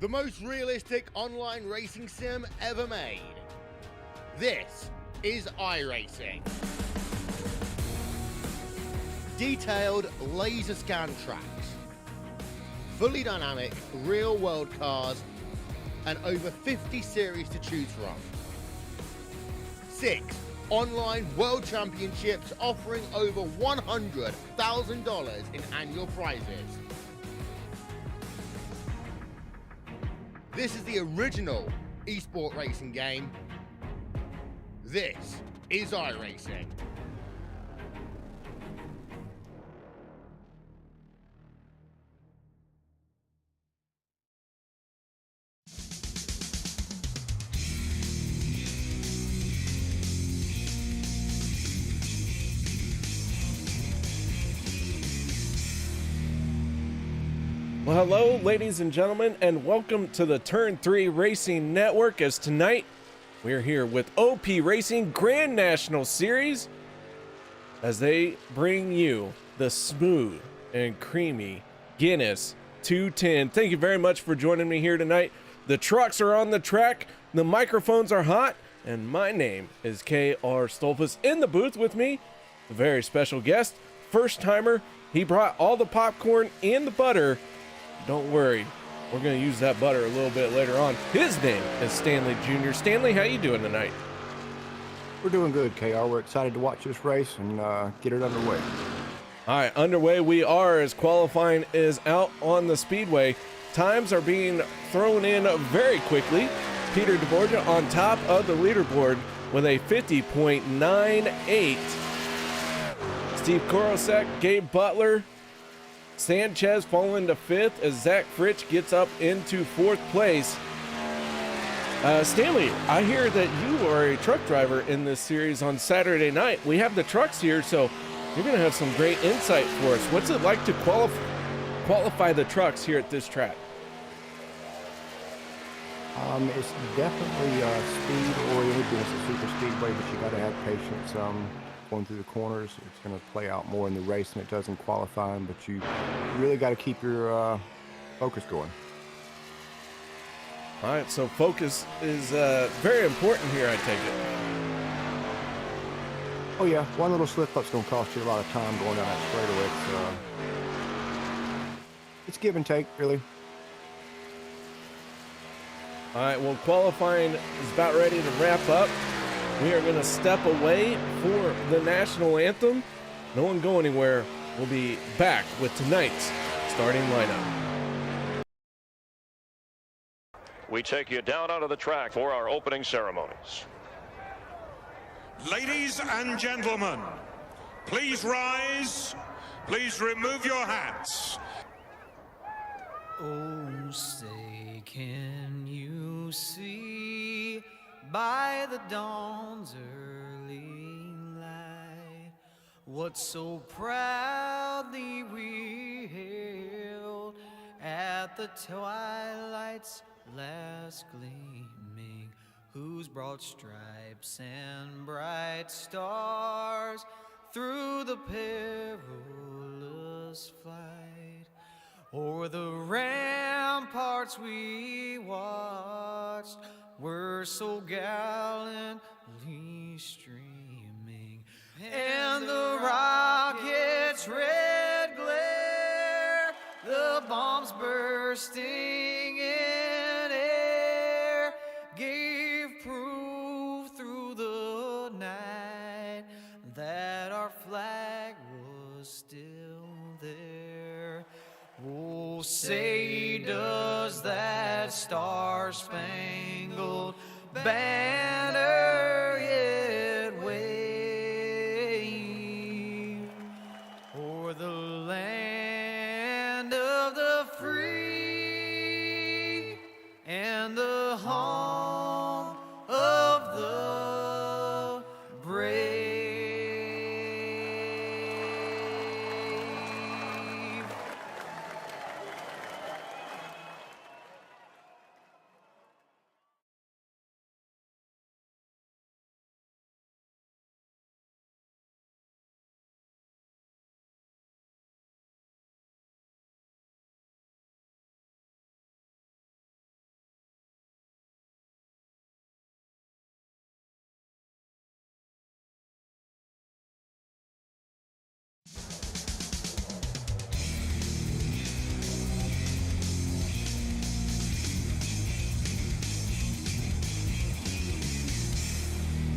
the most realistic online racing sim ever made. This is iRacing. Detailed laser scan tracks, fully dynamic real world cars, and over 50 series to choose from. 6 online world championships offering over $100,000 in annual prizes. This is the original esport racing game. This is iRacing. Well, hello, ladies and gentlemen, and welcome to the Turn 3 Racing Network, as tonight we're here with OP Racing Grand National Series as they bring you the Smooth and Creamy Guinness 210. Thank you very much for joining me here tonight. The trucks are on the track, the microphones are hot, and my name is KR Stolfus. In the booth with me, a very special guest, first timer. He brought all the popcorn and the butter. Don't worry, we're going to use that butter a little bit later on. His name is Stanley Junior. Stanley, how you doing tonight? We're doing good, KR. We're excited to watch this race and get it underway. All right, underway we are as qualifying is out on the speedway. Times are being thrown in very quickly. Peter DeBorgia on top of the leaderboard with a 50.98. Steve Korosek, Gabe Butler, Sanchez falling to 5th as Zach Fritsch gets up into 4th place. Stanley, I hear that you are a truck driver in this series on Saturday night. We have the trucks here, so you're going to have some great insight for us. What's it like to qualify the trucks here at this track? It's definitely speed-oriented. It's a super speedway, but you got to have patience. Going through the corners, it's going to play out more in the race than it does in qualifying, but you really got to keep your focus going. All right, so focus is very important here, I take it. Oh yeah, one little slip-up's going to cost you a lot of time going down that straightaway. It's give and take, really. All right, well, qualifying is about ready to wrap up. We are going to step away for the national anthem. No one go anywhere. We'll be back with tonight's starting lineup. We take you down onto the track for our opening ceremonies. Ladies and gentlemen, please rise. Please remove your hats. Oh, say, can you see by the dawn's early light what so proudly we hailed at the twilight's last gleaming, whose broad stripes and bright stars through the perilous flight o'er the ramparts we watched were so gallantly streaming, and the rocket's red glare, the bombs bursting in air, gave proof through the night that our flag was still there. Oh, say does that star-spangled banner yet wave o'er the land of the free and the home of the brave?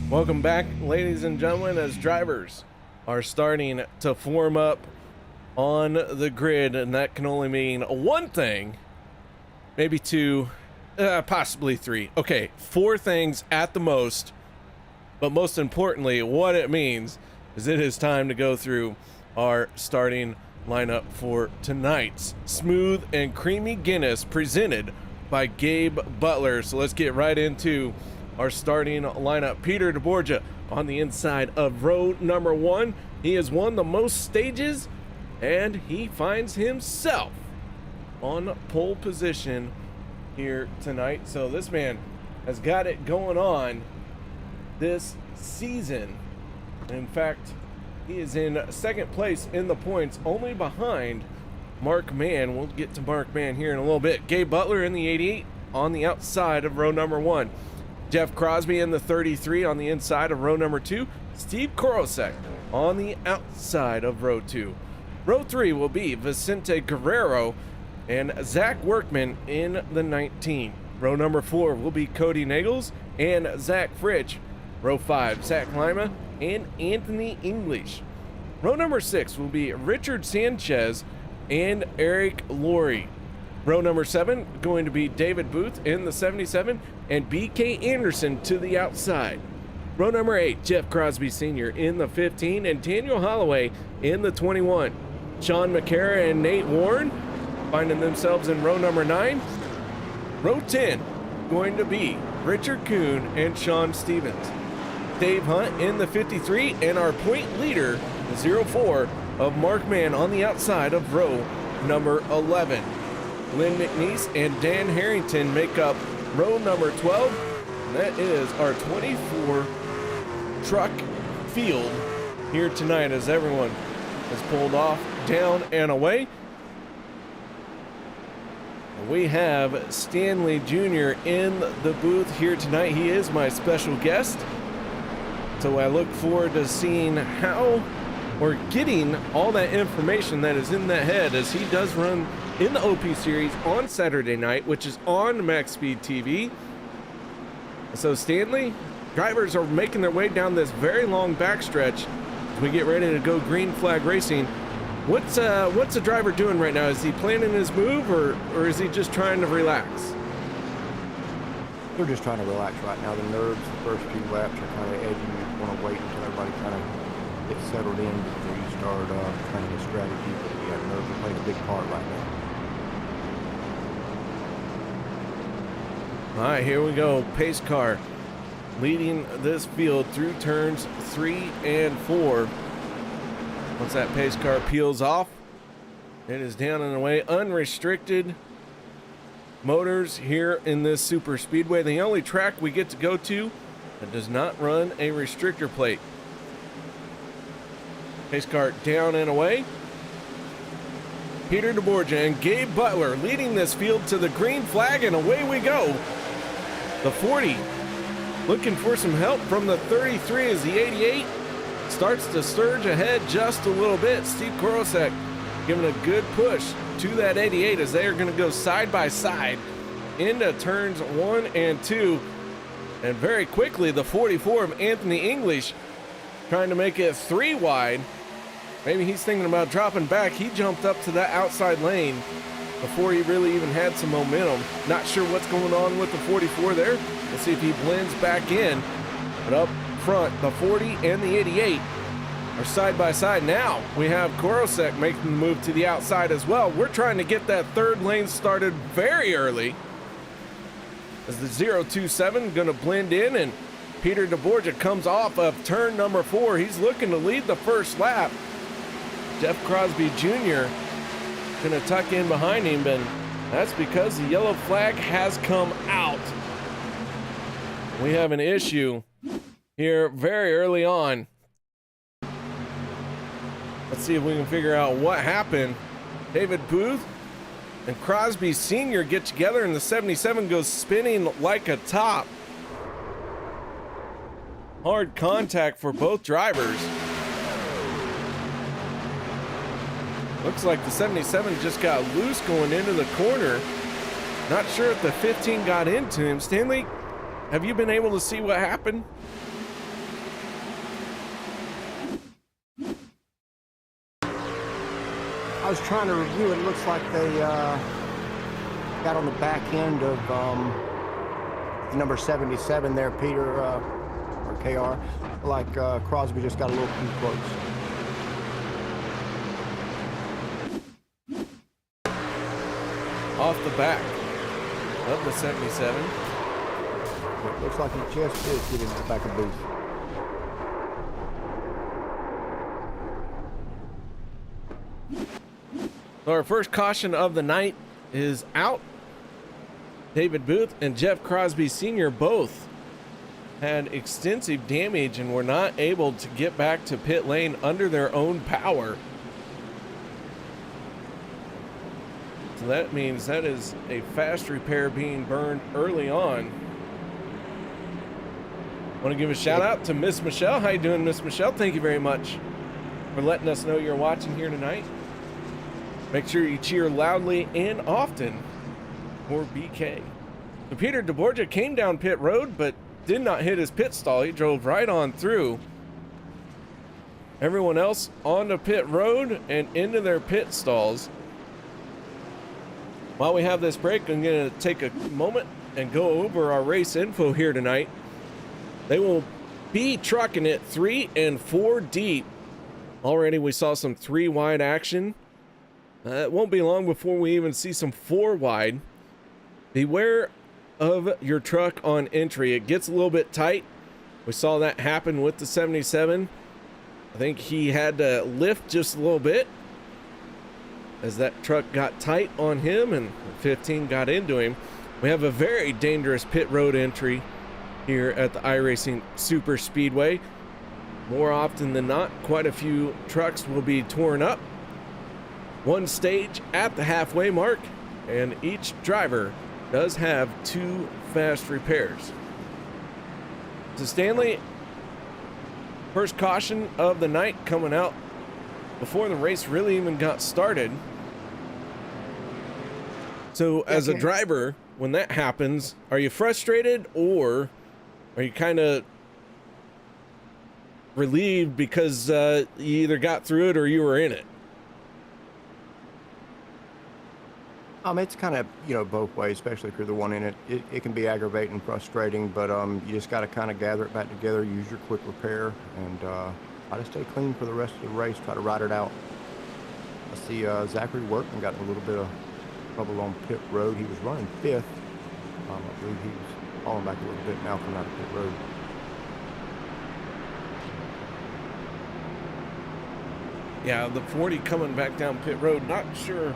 Welcome back, ladies and gentlemen, as drivers are starting to form up on the grid, and that can only mean one thing, maybe two, possibly three. Okay, four things at the most, but most importantly, what it means is it is time to go through our starting lineup for tonight's Smooth and Creamy Guinness presented by Gabe Butler. So let's get right into our starting lineup. Peter DeBorgia on the inside of row number 1. He has won the most stages, and he finds himself on pole position here tonight. So this man has got it going on this season. In fact, he is in second place in the points, only behind Mark Mann. We'll get to Mark Mann here in a little bit. Gabe Butler in the 88 on the outside of row number 1. Jeff Crosby in the 33 on the inside of row number 2. Steve Korosek on the outside of row 2. Row 3 will be Vicente Guerrero and Zach Workman in the 19. Row number 4 will be Cody Nagels and Zach Fritsch. Row 5, Zach Lima and Anthony English. Row number 6 will be Richard Sanchez and Eric Laurie. Row number 7 going to be David Booth in the 77 and BK Anderson to the outside. Row number 8, Jeff Crosby Sr. in the 15 and Daniel Holloway in the 21. Sean McCara and Nate Warren finding themselves in row number 9. Row 10 going to be Richard Kuhn and Sean Stevens. Dave Hunt in the 53 and our point leader, the 04 of Mark Mann on the outside of row number 11. Lynn McNeese and Dan Harrington make up row number 12. And that is our 24 truck field here tonight as everyone has pulled off, down and away. We have Stanley Junior in the booth here tonight. He is my special guest. So I look forward to seeing how we're getting all that information that is in that head, as he does run in the OP series on Saturday night, which is on Max Speed TV. So Stanley, drivers are making their way down this very long backstretch as we get ready to go green flag racing. What's the driver doing right now? Is he planning his move, or is he just trying to relax? They're just trying to relax right now. The nerves, the first few laps are kind of edgy. You want to wait until everybody kind of gets settled in before you start planning a strategy. But yeah, nerves are playing a big part right now. All right, here we go. Pace car leading this field through turns 3 and 4. Once that pace car peels off, it is down and away. Unrestricted motors here in this super speedway. The only track we get to go to that does not run a restrictor plate. Pace car down and away. Peter DeBorgia and Gabe Butler leading this field to the green flag, and away we go. The 40 looking for some help from the 33 as the 88 starts to surge ahead just a little bit. Steve Korosek giving a good push to that 88 as they are going to go side by side into turns 1 and 2. And very quickly, the 44 of Anthony English trying to make it 3 wide. Maybe he's thinking about dropping back. He jumped up to that outside lane before he really even had some momentum. Not sure what's going on with the 44 there. We'll see if he blends back in. But up front, the 40 and the 88 are side by side. Now we have Korosek making the move to the outside as well. We're trying to get that third lane started very early as the 027 going to blend in, and Peter DeBorgia comes off of turn number 4. He's looking to lead the first lap. Jeff Crosby Jr. going to tuck in behind him, and that's because the yellow flag has come out. We have an issue here very early on. Let's see if we can figure out what happened. David Booth and Crosby Sr. get together, and the 77 goes spinning like a top. Hard contact for both drivers. Looks like the 77 just got loose going into the corner. Not sure if the 15 got into him. Stanley, have you been able to see what happened? I was trying to review it. It looks like they got on the back end of number 77 there, Peter, or KR. Like Crosby just got a little too close. Off the back of the 77. It looks like he just did get into the back of the booth. So our first caution of the night is out. David Booth and Jeff Crosby Sr. both had extensive damage and were not able to get back to pit lane under their own power. So that means that is a fast repair being burned early on. Want to give a shout out to Miss Michelle. How you doing, Miss Michelle? Thank you very much for letting us know you're watching here tonight. Make sure you cheer loudly and often for BK. So Peter DeBorgia came down pit road, but did not hit his pit stall. He drove right on through. Everyone else onto pit road and into their pit stalls. While we have this break, I'm going to take a moment and go over our race info here tonight. They will be trucking it 3 and 4 deep. Already we saw some 3 wide action. It won't be long before we even see some 4 wide. Beware of your truck on entry. It gets a little bit tight. We saw that happen with the 77. I think he had to lift just a little bit as that truck got tight on him and 15 got into him. We have a very dangerous pit road entry here at the iRacing Superspeedway. More often than not, quite a few trucks will be torn up. 1 stage at the halfway mark, and each driver does have 2 fast repairs. So Stanley, first caution of the night coming out before the race really even got started. So as a driver, when that happens, are you frustrated or are you kind of relieved because you either got through it or you were in it? It's kind of, both ways, especially if you're the one in it. It can be aggravating and frustrating, but you just got to kind of gather it back together, use your quick repair, and try to stay clean for the rest of the race, try to ride it out. I see Zachary Workman got in a little bit of trouble on pit road. He was running 5th. I believe he was falling back a little bit now coming out of pit road. Yeah, the 40 coming back down pit road, not sure.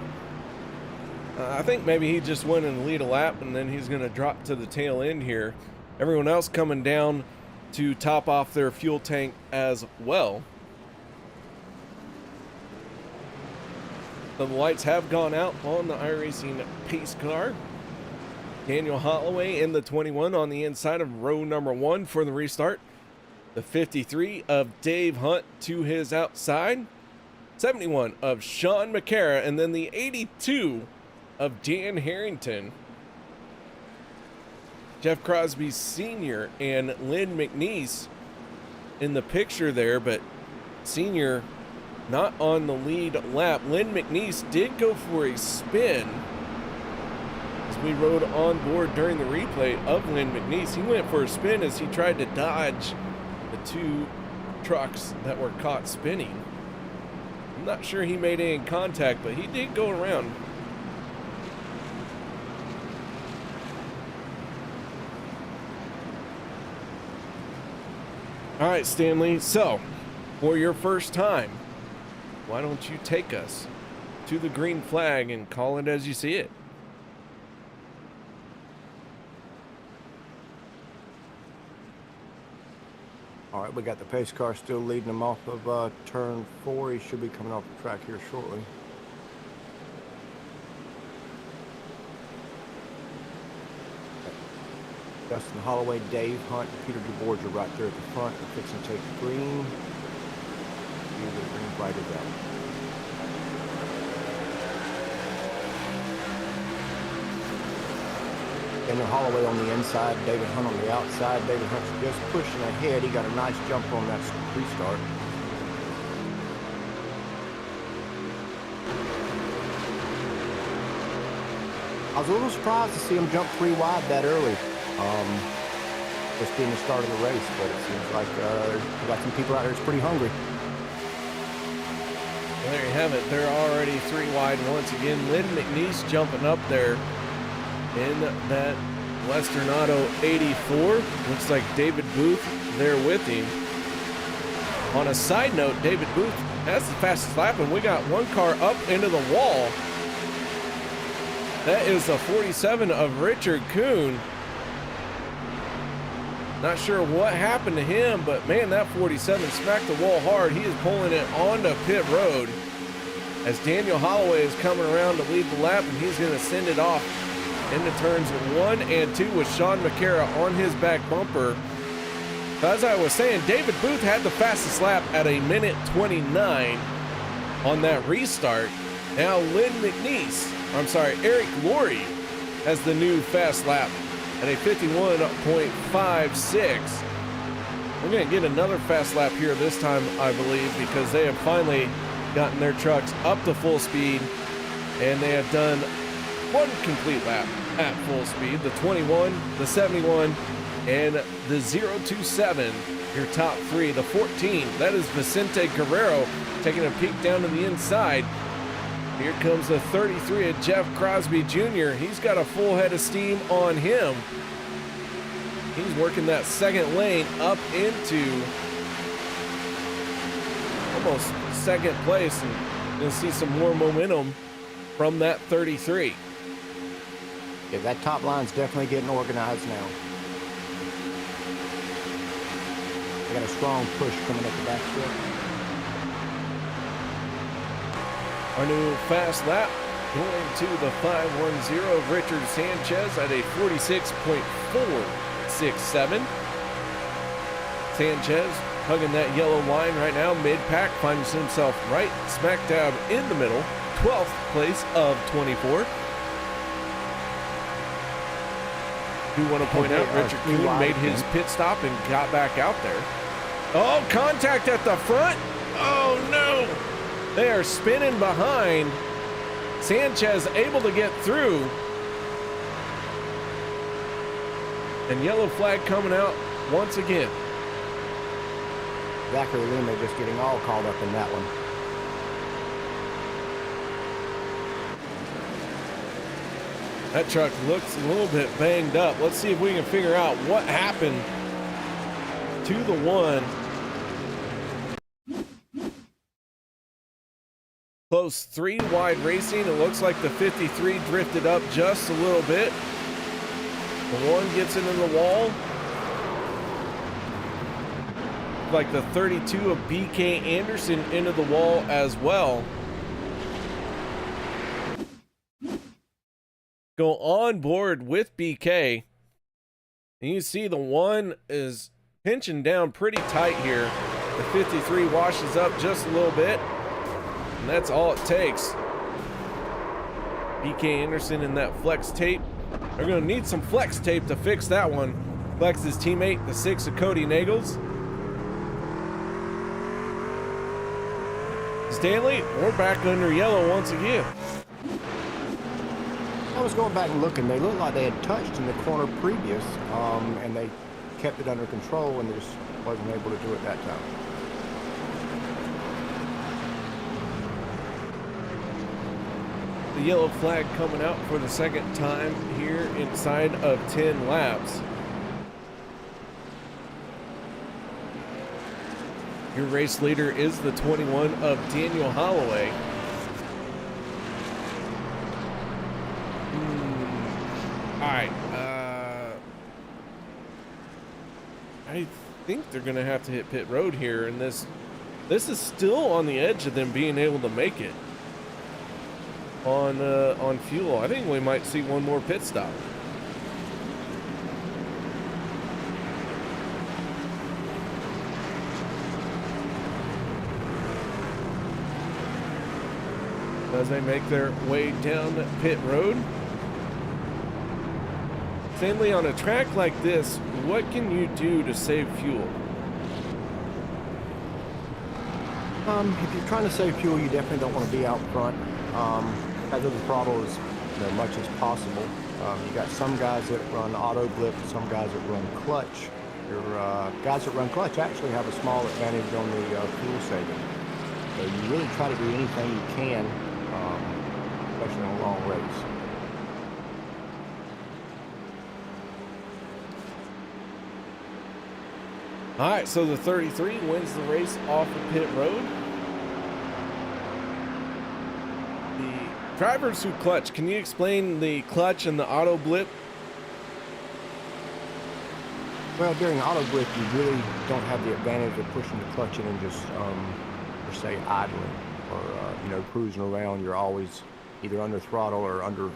I think maybe he just went and lead a lap and then he's going to drop to the tail end here. Everyone else coming down to top off their fuel tank as well. The lights have gone out on the iRacing pace car. Daniel Holloway in the 21 on the inside of row number 1 for the restart. The 53 of Dave Hunt to his outside. 71 of Sean McCara, and then the 82 of Dan Harrington. Jeff Crosby Sr. and Lynn McNeese in the picture there, but Sr. not on the lead lap. Lynn McNeese did go for a spin as we rode on board during the replay of Lynn McNeese. He went for a spin as he tried to dodge the 2 trucks that were caught spinning. I'm not sure he made any contact, but he did go around. All right, Stanley, so for your first time, why don't you take us to the green flag and call it as you see it? All right, we got the pace car still leading him off of turn 4. He should be coming off the track here shortly. Justin Holloway, Dave Hunt, Peter DeBorgia right there at the front. They're fixing to take the green. The green flag is out. Daniel Holloway on the inside, David Hunt on the outside. David Hunt's just pushing ahead. He got a nice jump on that restart. was a little surprised to see him jump 3 wide that early. Just being the start of the race, but it seems like we got some people out there that's pretty hungry. Well, there you have it. They're already 3 wide once again. Lynn McNeese jumping up there in that Western Auto 84. Looks like David Booth there with him. On a side note, David Booth has the fastest lap, and we got one car up into the wall. That is the 47 of Richard Kuhn. Not sure what happened to him, but man, that 47 smacked the wall hard. He is pulling it onto pit road as Daniel Holloway is coming around to lead the lap, and he's going to send it off into turns 1 and 2 with Sean McCara on his back bumper. But as I was saying, David Booth had the fastest lap at 1:29 on that restart. Now Eric Laurie has the new fast lap at a 51.56. We're going to get another fast lap here this time, I believe, because they have finally gotten their trucks up to full speed, and they have done one complete lap at full speed. The 21, the 71, and the 027, your top 3. The 14, that is Vicente Guerrero taking a peek down to the inside. Here comes the 33 of Jeff Crosby Jr. He's got a full head of steam on him. He's working that second lane up into almost second place, and you'll see some more momentum from that 33. Yeah, that top line's definitely getting organized now. They got a strong push coming up the back strip. Our new fast lap going to the 510 of Richard Sanchez at a 46.467. Sanchez hugging that yellow line right now, mid-pack, finds himself right smack dab in the middle, 12th place of 24. Do want to point out Richard Kuhn made his pit stop and got back out there. Oh, contact at the front. Oh no. They are spinning behind. Sanchez able to get through. And yellow flag coming out once again. Zachary Lima just getting all called up in that one. That truck looks a little bit banged up. Let's see if we can figure out what happened to the one. Close 3 wide racing. It looks like the 53 drifted up just a little bit. The one gets into the wall. Like the 32 of BK Anderson into the wall as well. Go on board with BK. And you see the one is pinching down pretty tight here. The 53 washes up just a little bit. And that's all it takes. BK Anderson in that flex tape. They're going to need some flex tape to fix that one. Flex's teammate, the 6 of Cody Nagels. Stanley, we're back under yellow once again. I was going back and looking. They looked like they had touched in the corner previous, and they kept it under control, and they just wasn't able to do it that time. The yellow flag coming out for the second time here inside of 10 laps. Your race leader is the 21 of Daniel Holloway. All right. I think they're going to have to hit pit road here, and this is still on the edge of them being able to make it on fuel. I think we might see one more pit stop. As they make their way down pit road. Stanley, on a track like this, what can you do to save fuel? If you're trying to save fuel, you definitely don't want to be out front. As of the throttle is much as possible. You got some guys that run auto blip, some guys that run clutch. Your guys that run clutch actually have a small advantage on the fuel saving. So you really try to do anything you can, especially on a long race. All right, so the 33 wins the race off of pit road. The drivers who clutch, can you explain the clutch and the auto blip? Well, during auto blip, you really don't have the advantage of pushing the clutch in and just, per se, idling or, cruising around. You're always either under throttle or under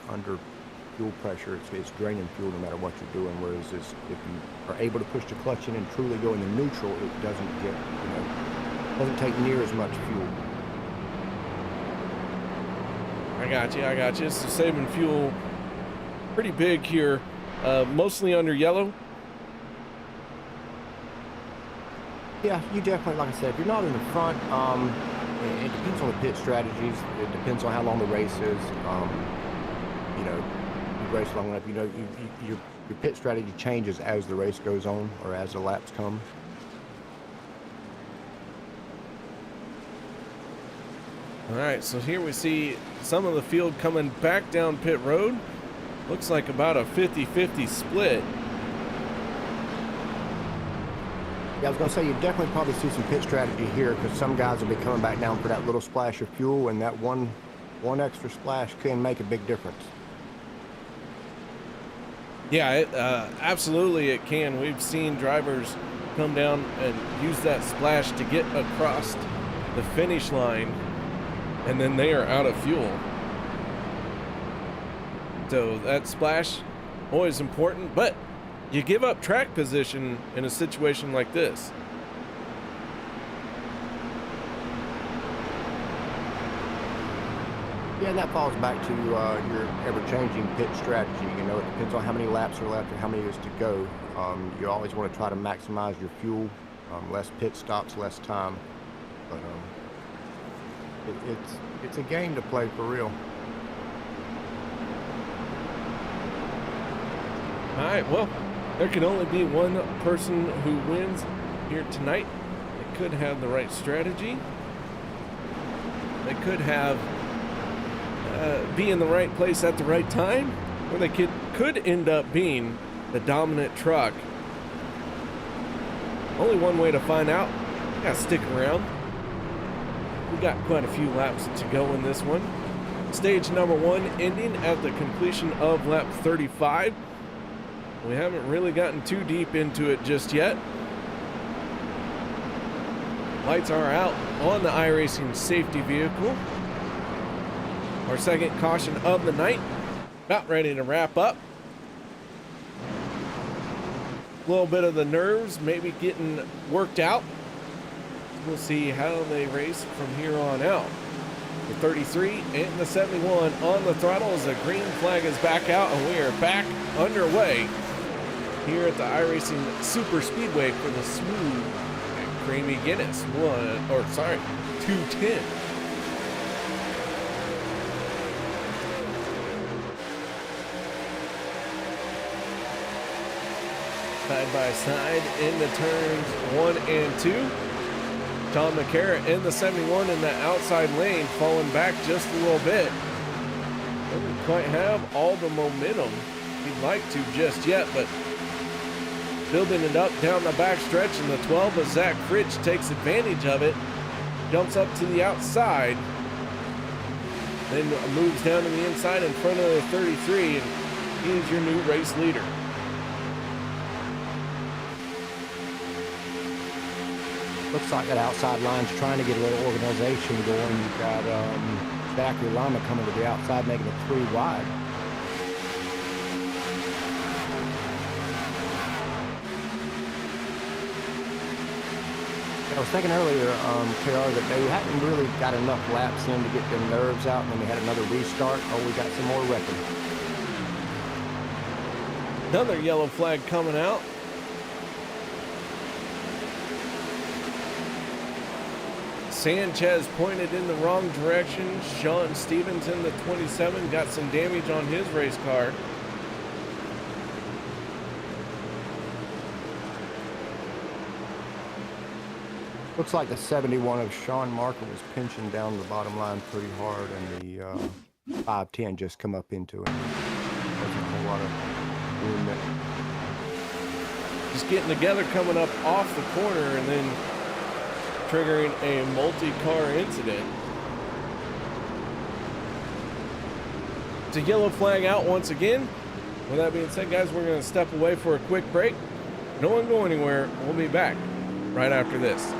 fuel pressure. It's draining fuel no matter what you're doing. Whereas if you are able to push the clutch in and truly go into neutral, it doesn't get, doesn't take near as much fuel. I got you. So saving fuel pretty big here, mostly under yellow. Yeah, you definitely, like I said, if you're not in the front, it depends on the pit strategies. It depends on how long the race is. You race long enough, your pit strategy changes as the race goes on or as the laps come. All right, so here we see some of the field coming back down pit road. Looks like about a 50-50 split. Yeah, I was going to say, you definitely probably see some pit strategy here because some guys will be coming back down for that little splash of fuel, and that one extra splash can make a big difference. Yeah, absolutely it can. We've seen drivers come down and use that splash to get across the finish line, and then they are out of fuel. So that splash, always important, but you give up track position in a situation like this. Yeah, that falls back to your ever-changing pit strategy. It depends on how many laps are left or how many is to go. You always want to try to maximize your fuel, less pit stops, less time. But it's a game to play for real. All right, well, there can only be one person who wins here tonight. They could have the right strategy. They could have be in the right place at the right time, or they could end up being the dominant truck. Only one way to find out. You gotta stick around. We got quite a few laps to go in this one. Stage number 1 ending at the completion of lap 35. We haven't really gotten too deep into it just yet. Lights are out on the iRacing safety vehicle. Our second caution of the night. About ready to wrap up. A little bit of the nerves maybe getting worked out. We'll see how they race from here on out. The 33 and the 71 on the throttle as the green flag is back out, and we are back underway here at the iRacing Superspeedway for the Smooth Creamy Guinness 210. Side by side in the turns 1 and 2. Tom McCarra in the 71 in the outside lane, falling back just a little bit. Doesn't quite have all the momentum he'd like to just yet, but building it up down the back stretch in the 12 as Zach Fritsch takes advantage of it. Jumps up to the outside, then moves down to the inside in front of the 33, and he is your new race leader. Looks like that outside line's trying to get a little organization going. You've got Zachary Lama coming to the outside, making it 3 wide. I was thinking earlier, KR, that they hadn't really got enough laps in to get their nerves out, and then they had another restart. Oh, we got some more wrecking. Another yellow flag coming out. Sanchez pointed in the wrong direction. Sean Stevens in the 27 got some damage on his race car. Looks like the 71 of Sean Marker was pinching down the bottom line pretty hard, and the 510 just come up into it. Wasn't a whole lot of room there. Just getting together, coming up off the corner, and then triggering a multi-car incident. It's a yellow flag out once again. With that being said, guys, we're going to step away for a quick break. No one go anywhere. We'll be back right after this.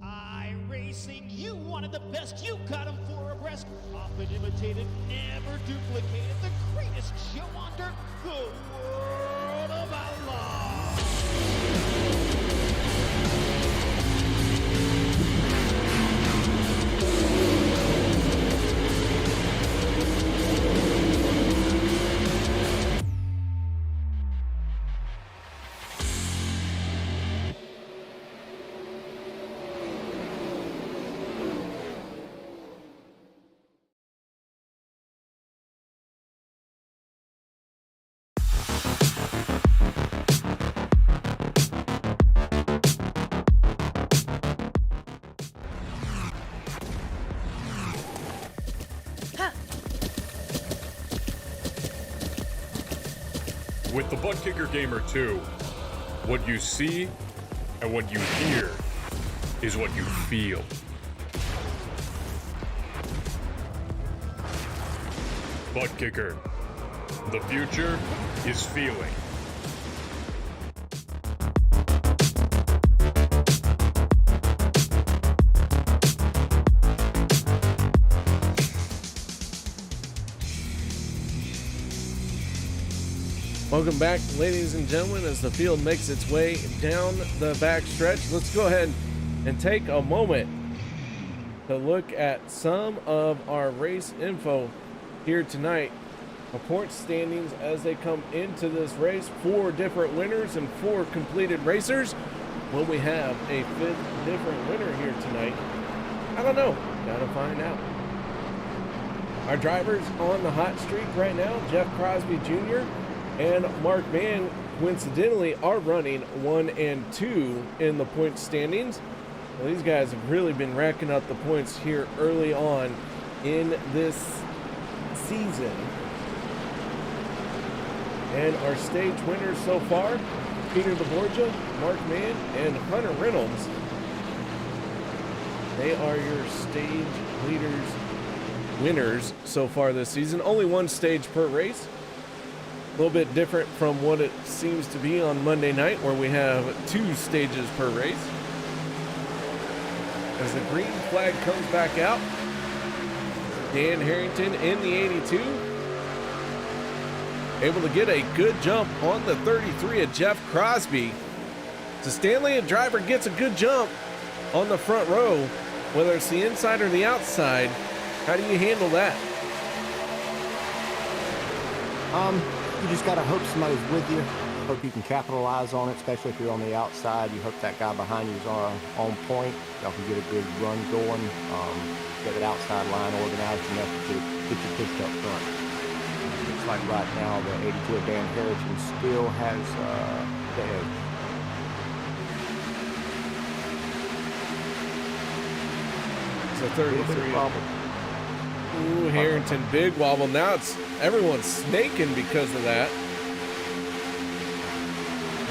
iRacing, you wanted the best, you got them 4 abreast. Often imitated, never duplicated. The greatest show on dirt, the World of Outlaws. With the Butt Kicker Gamer 2, what you see and what you hear is what you feel. Butt Kicker. The future is feeling. Welcome back, ladies and gentlemen, as the field makes its way down the back stretch. Let's go ahead and take a moment to look at some of our race info here tonight. point standings as they come into this race. 4 different winners and 4 completed racers. Will we have a 5th different winner here tonight? I don't know. Gotta find out. Our drivers on the hot streak right now, Jeff Crosby Jr. and Mark Mann, coincidentally, are running 1 and 2 in the point standings. Well, these guys have really been racking up the points here early on in this season. And our stage winners so far, Peter DeBorgia, Mark Mann, and Hunter Reynolds. They are your stage leaders, winners so far this season. Only 1 stage per race. A little bit different from what it seems to be on Monday night, where we have 2 stages per race. As the green flag comes back out, Dan Harrington in the 82. Able to get a good jump on the 33 of Jeff Crosby. So Stanley, a driver, gets a good jump on the front row, whether it's the inside or the outside. How do you handle that? You just got to hope somebody's with you. Hope you can capitalize on it, especially if you're on the outside. You hope that guy behind you is on point. Y'all can get a good run going. Get that outside line organized enough to get you pushed up front. Looks like right now the 82 of Dan Harrington still has the edge. So 33. Ooh, Harrington, big wobble. Now everyone's snaking because of that.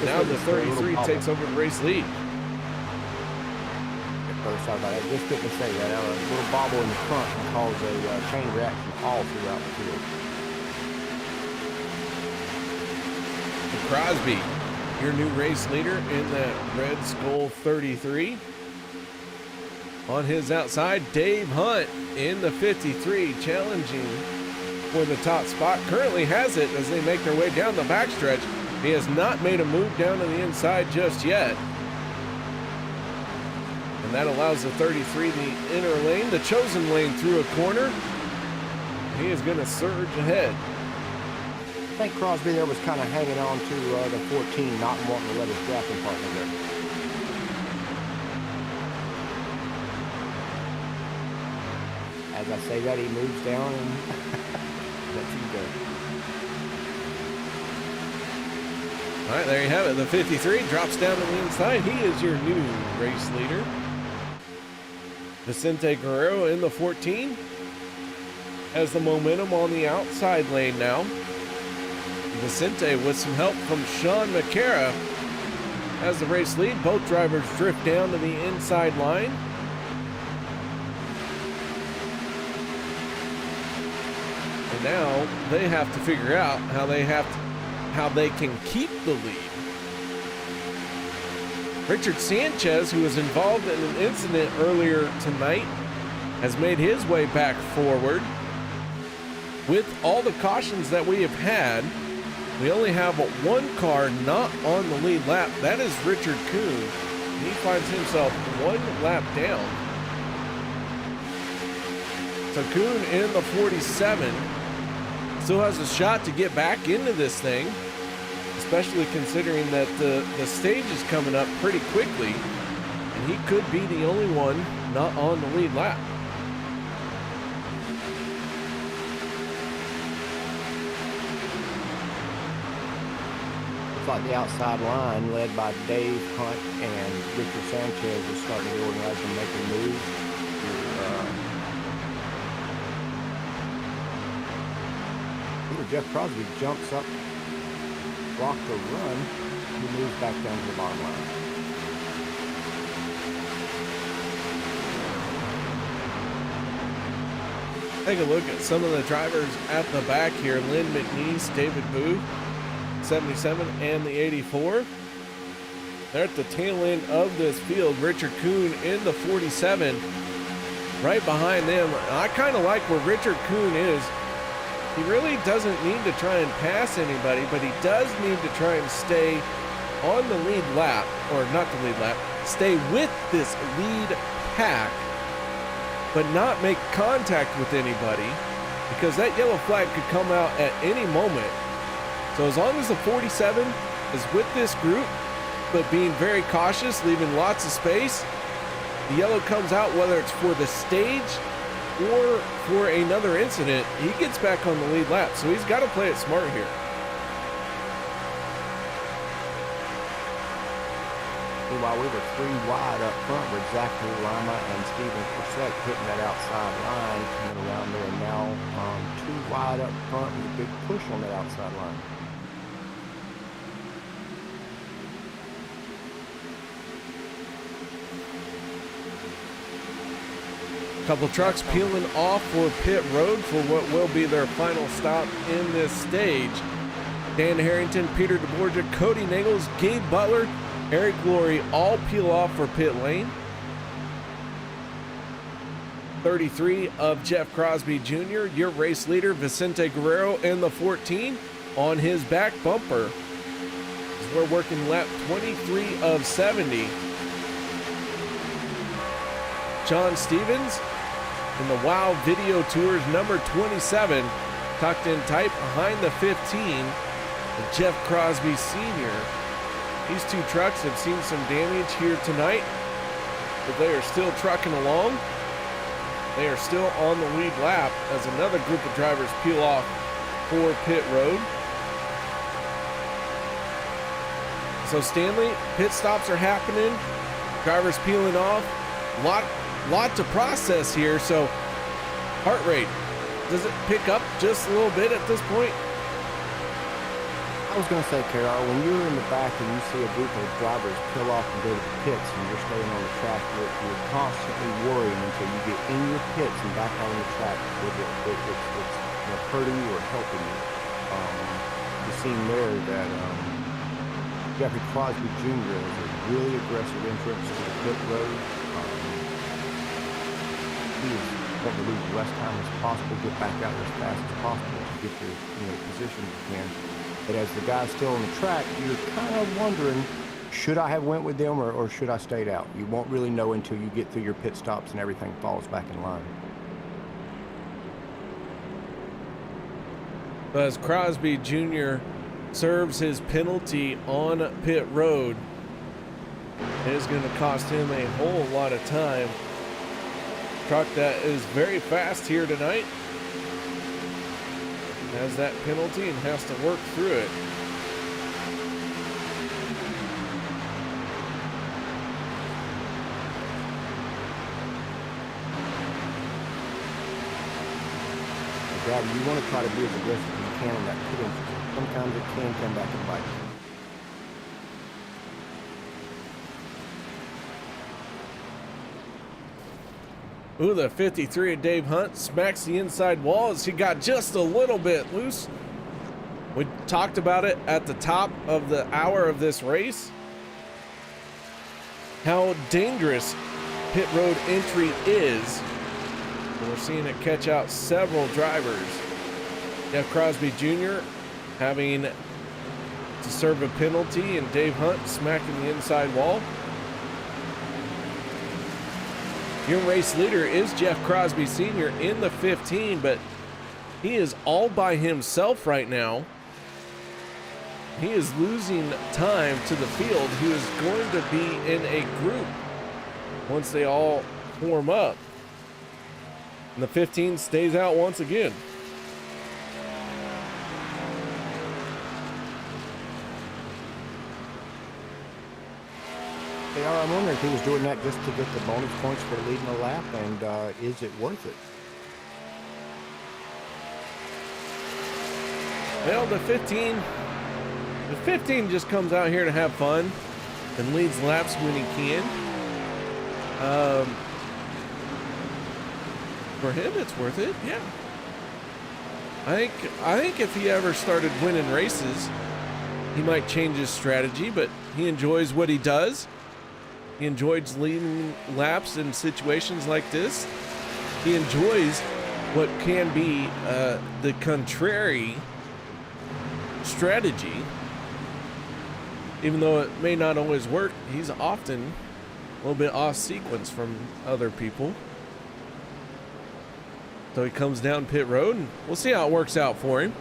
Now the 33 takes over the race lead. Sorry about that. Just didn't say that. A little bobble in the front can cause a chain reaction all throughout the field. Crosby, your new race leader in that Red Skull 33. On his outside, Dave Hunt in the 53, challenging for the top spot. Currently has it as they make their way down the backstretch. He has not made a move down to the inside just yet. And that allows the 33 the inner lane, the chosen lane through a corner. He is going to surge ahead. I think Crosby there was kind of hanging on to the 14, not wanting to let his drafting partner there. As I say that, he moves down and lets him go. All right, there you have it. The 53 drops down to the inside. He is your new race leader. Vicente Guerrero in the 14 has the momentum on the outside lane now. Vicente, with some help from Sean McCara, has the race lead. Both drivers drift down to the inside line. And now they have to figure out how they can keep the lead. Richard Sanchez, who was involved in an incident earlier tonight, has made his way back forward. With all the cautions that we have had, we only have 1 car not on the lead lap. That is Richard Kuhn. He finds himself 1 lap down. So Kuhn in the 47 still has a shot to get back into this thing, especially considering that the stage is coming up pretty quickly, and he could be the only one not on the lead lap. Looks like the outside line, led by Dave Hunt and Richard Sanchez, is starting to organize and make a move. Jeff Crosby jumps up, blocked the run, he moves back down to the bottom line. Take a look at some of the drivers at the back here. Lynn McNeese, David Booth, 77, and the 84. They're at the tail end of this field. Richard Kuhn in the 47, right behind them. I kind of like where Richard Kuhn is. He really doesn't need to try and pass anybody, but he does need to try and stay on the lead lap, or not the lead lap, stay with this lead pack, but not make contact with anybody. because that yellow flag could come out at any moment. So as long as the 47 is with this group, but being very cautious, leaving lots of space, the yellow comes out, whether it's for the stage or for another incident, he gets back on the lead lap. So he's got to play it smart here. While we were 3 wide up front with Zachary Lima and Steven Corsett hitting that outside line, coming around there, and now 2 wide up front with a big push on that outside line. Couple trucks peeling off for pit road for what will be their final stop in this stage. Dan Harrington, Peter DeBorgia, Cody Nagels, Gabe Butler, Eric Laurie all peel off for pit lane. 33 of Jeff Crosby Jr., your race leader, Vicente Guerrero, in the 14 on his back bumper. As we're working lap 23 of 70. John Stevens in the WOW Video Tours number 27, tucked in tight behind the 15 of Jeff Crosby Sr. These 2 trucks have seen some damage here tonight, but they are still trucking along. They are still on the lead lap as another group of drivers peel off for pit road. So Stanley, pit stops are happening. Drivers peeling off. Lot to process here. So heart rate, does it pick up just a little bit at this point? I was going to say, KR, when you're in the back and you see a group of drivers peel off and go to the pits and you're staying on the track, you're constantly worrying until you get in your pits and back on the track whether it's hurting you or helping you. You've seen there that Jeffrey Crosby Jr. is a really aggressive entrance to the pit road. He is wanting to lose as less time as possible, get back out as fast as possible to get your position you can. But as the guy's still on the track, you're kind of wondering, should I have went with them or should I stayed out? You won't really know until you get through your pit stops and everything falls back in line. As Crosby Jr. serves his penalty on pit road, it is going to cost him a whole lot of time. Truck that is very fast here tonight has that penalty and has to work through it. Gabby, you want to try to be as aggressive as you can in that pit entry. Sometimes it can come back and bite you. Ooh, the 53 of Dave Hunt smacks the inside wall as he got just a little bit loose. We talked about it at the top of the hour of this race, how dangerous pit road entry is. We're seeing it catch out several drivers. Jeff Crosby Jr. having to serve a penalty and Dave Hunt smacking the inside wall. Your race leader is Jeff Crosby Sr. in the 15, but he is all by himself right now. He is losing time to the field, who is going to be in a group once they all form up. And the 15 stays out once again. I'm wondering if he was doing that just to get the bonus points for leading a lap, and is it worth it? Well, the 15 just comes out here to have fun and leads laps when he can. For him, it's worth it. Yeah. I think if he ever started winning races, he might change his strategy, but he enjoys what he does. He enjoys leading laps in situations like this. He enjoys what can be the contrary strategy. Even though it may not always work, he's often a little bit off sequence from other people. So he comes down pit road, and we'll see how it works out for him.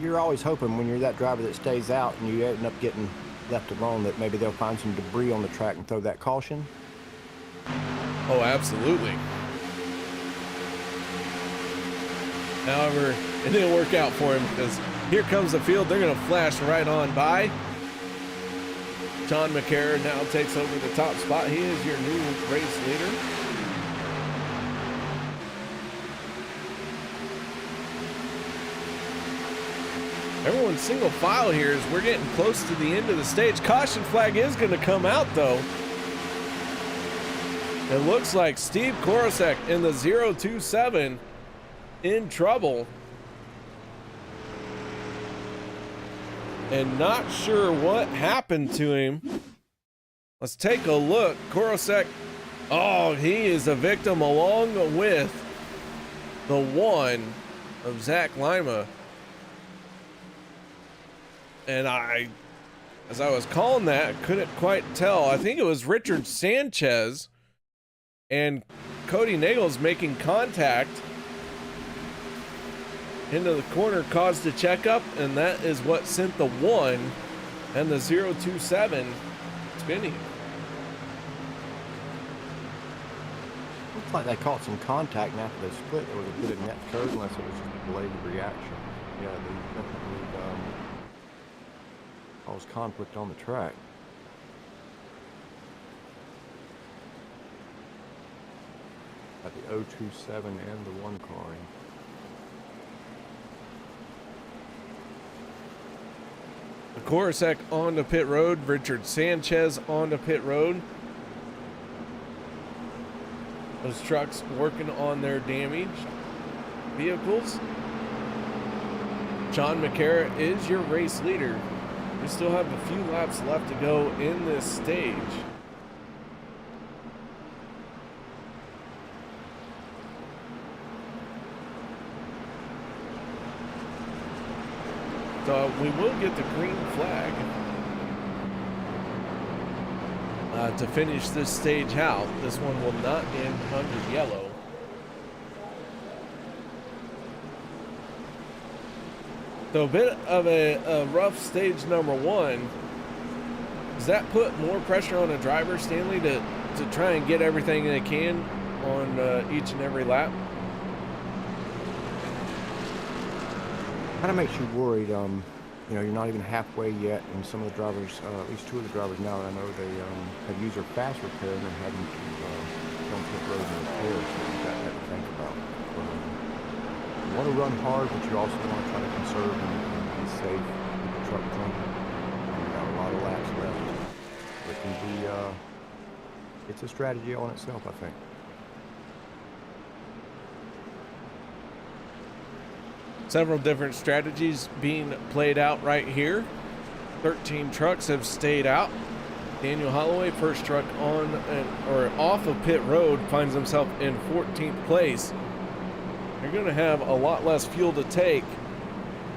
You're always hoping when you're that driver that stays out and you end up getting left alone that maybe they'll find some debris on the track and throw that caution. Oh, absolutely. However, it didn't work out for him because here comes the field. They're going to flash right on by. John McCarron now takes over the top spot. He is your new race leader. Everyone's single file here as we're getting close to the end of the stage. Caution flag is going to come out, though. It looks like Steve Korosek in the 027 in trouble. And not sure what happened to him. Let's take a look. Korosek, oh, he is a victim along with the one of Zach Lima. And as I was calling that, couldn't quite tell. I think it was Richard Sanchez and Cody Nagels making contact into the corner, caused a checkup, and that is what sent the 1 and the 027 spinning. Looks like they caught some contact, and after they split, there was a bit of net code, unless it was just a delayed reaction. Yeah, they definitely caused conflict on the track. At the 027 and the 1 car. Korosek onto pit road, Richard Sanchez onto pit road. Those trucks working on their damaged vehicles. John McCarron is your race leader. We still have a few laps left to go in this stage. So we will get the green flag to finish this stage out. This one will not end under yellow. So a bit of a rough stage number 1. Does that put more pressure on a driver, Stanley, to try and get everything they can on each and every lap? Kind of makes you worried. You know, you're not even halfway yet, and some of the drivers, at least 2 of the drivers now, I know they have used their fast repair and they're having to go on pit road and repair, so you've got that to think about. You want to run hard, but you also want to try to conserve and be safe, keep the truck clean. You've got a lot of laps left. It can be, it's a strategy on itself, I think. Several different strategies being played out right here. 13 trucks have stayed out. Daniel Holloway, first truck on or off of pit road, finds himself in 14th place. You're going to have a lot less fuel to take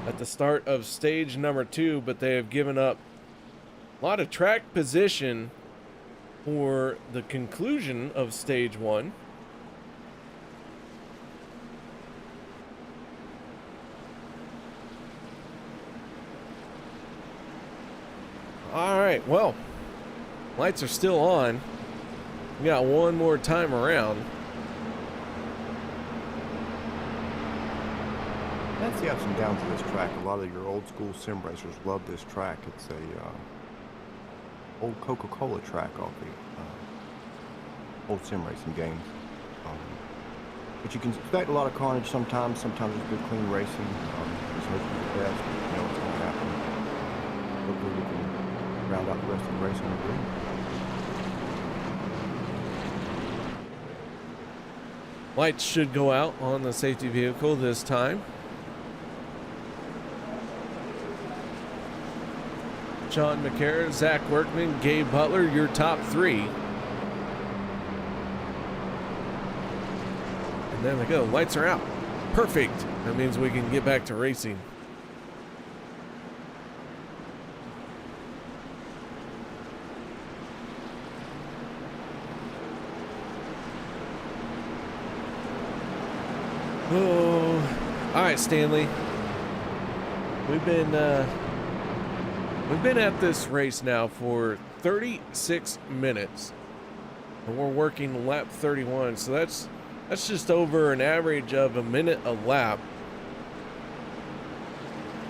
at the start of stage number 2, but they have given up a lot of track position for the conclusion of stage 1. All right, well, lights are still on. We got one more time around. That's the ups and downs of this track. A lot of your old school sim racers love this track. It's a old Coca-Cola track off the old sim racing games. But you can expect a lot of carnage sometimes. Sometimes it's good, clean racing. Just hope for the best. You know what's going to happen. Hopefully we can round out the rest of the racing and win. Lights should go out on the safety vehicle this time. Sean McCarron, Zach Workman, Gabe Butler, your top 3. And there we go. Lights are out. Perfect. That means we can get back to racing. Oh, all right, Stanley. We've been at this race now for 36 minutes, and we're working lap 31. So that's just over an average of a minute a lap.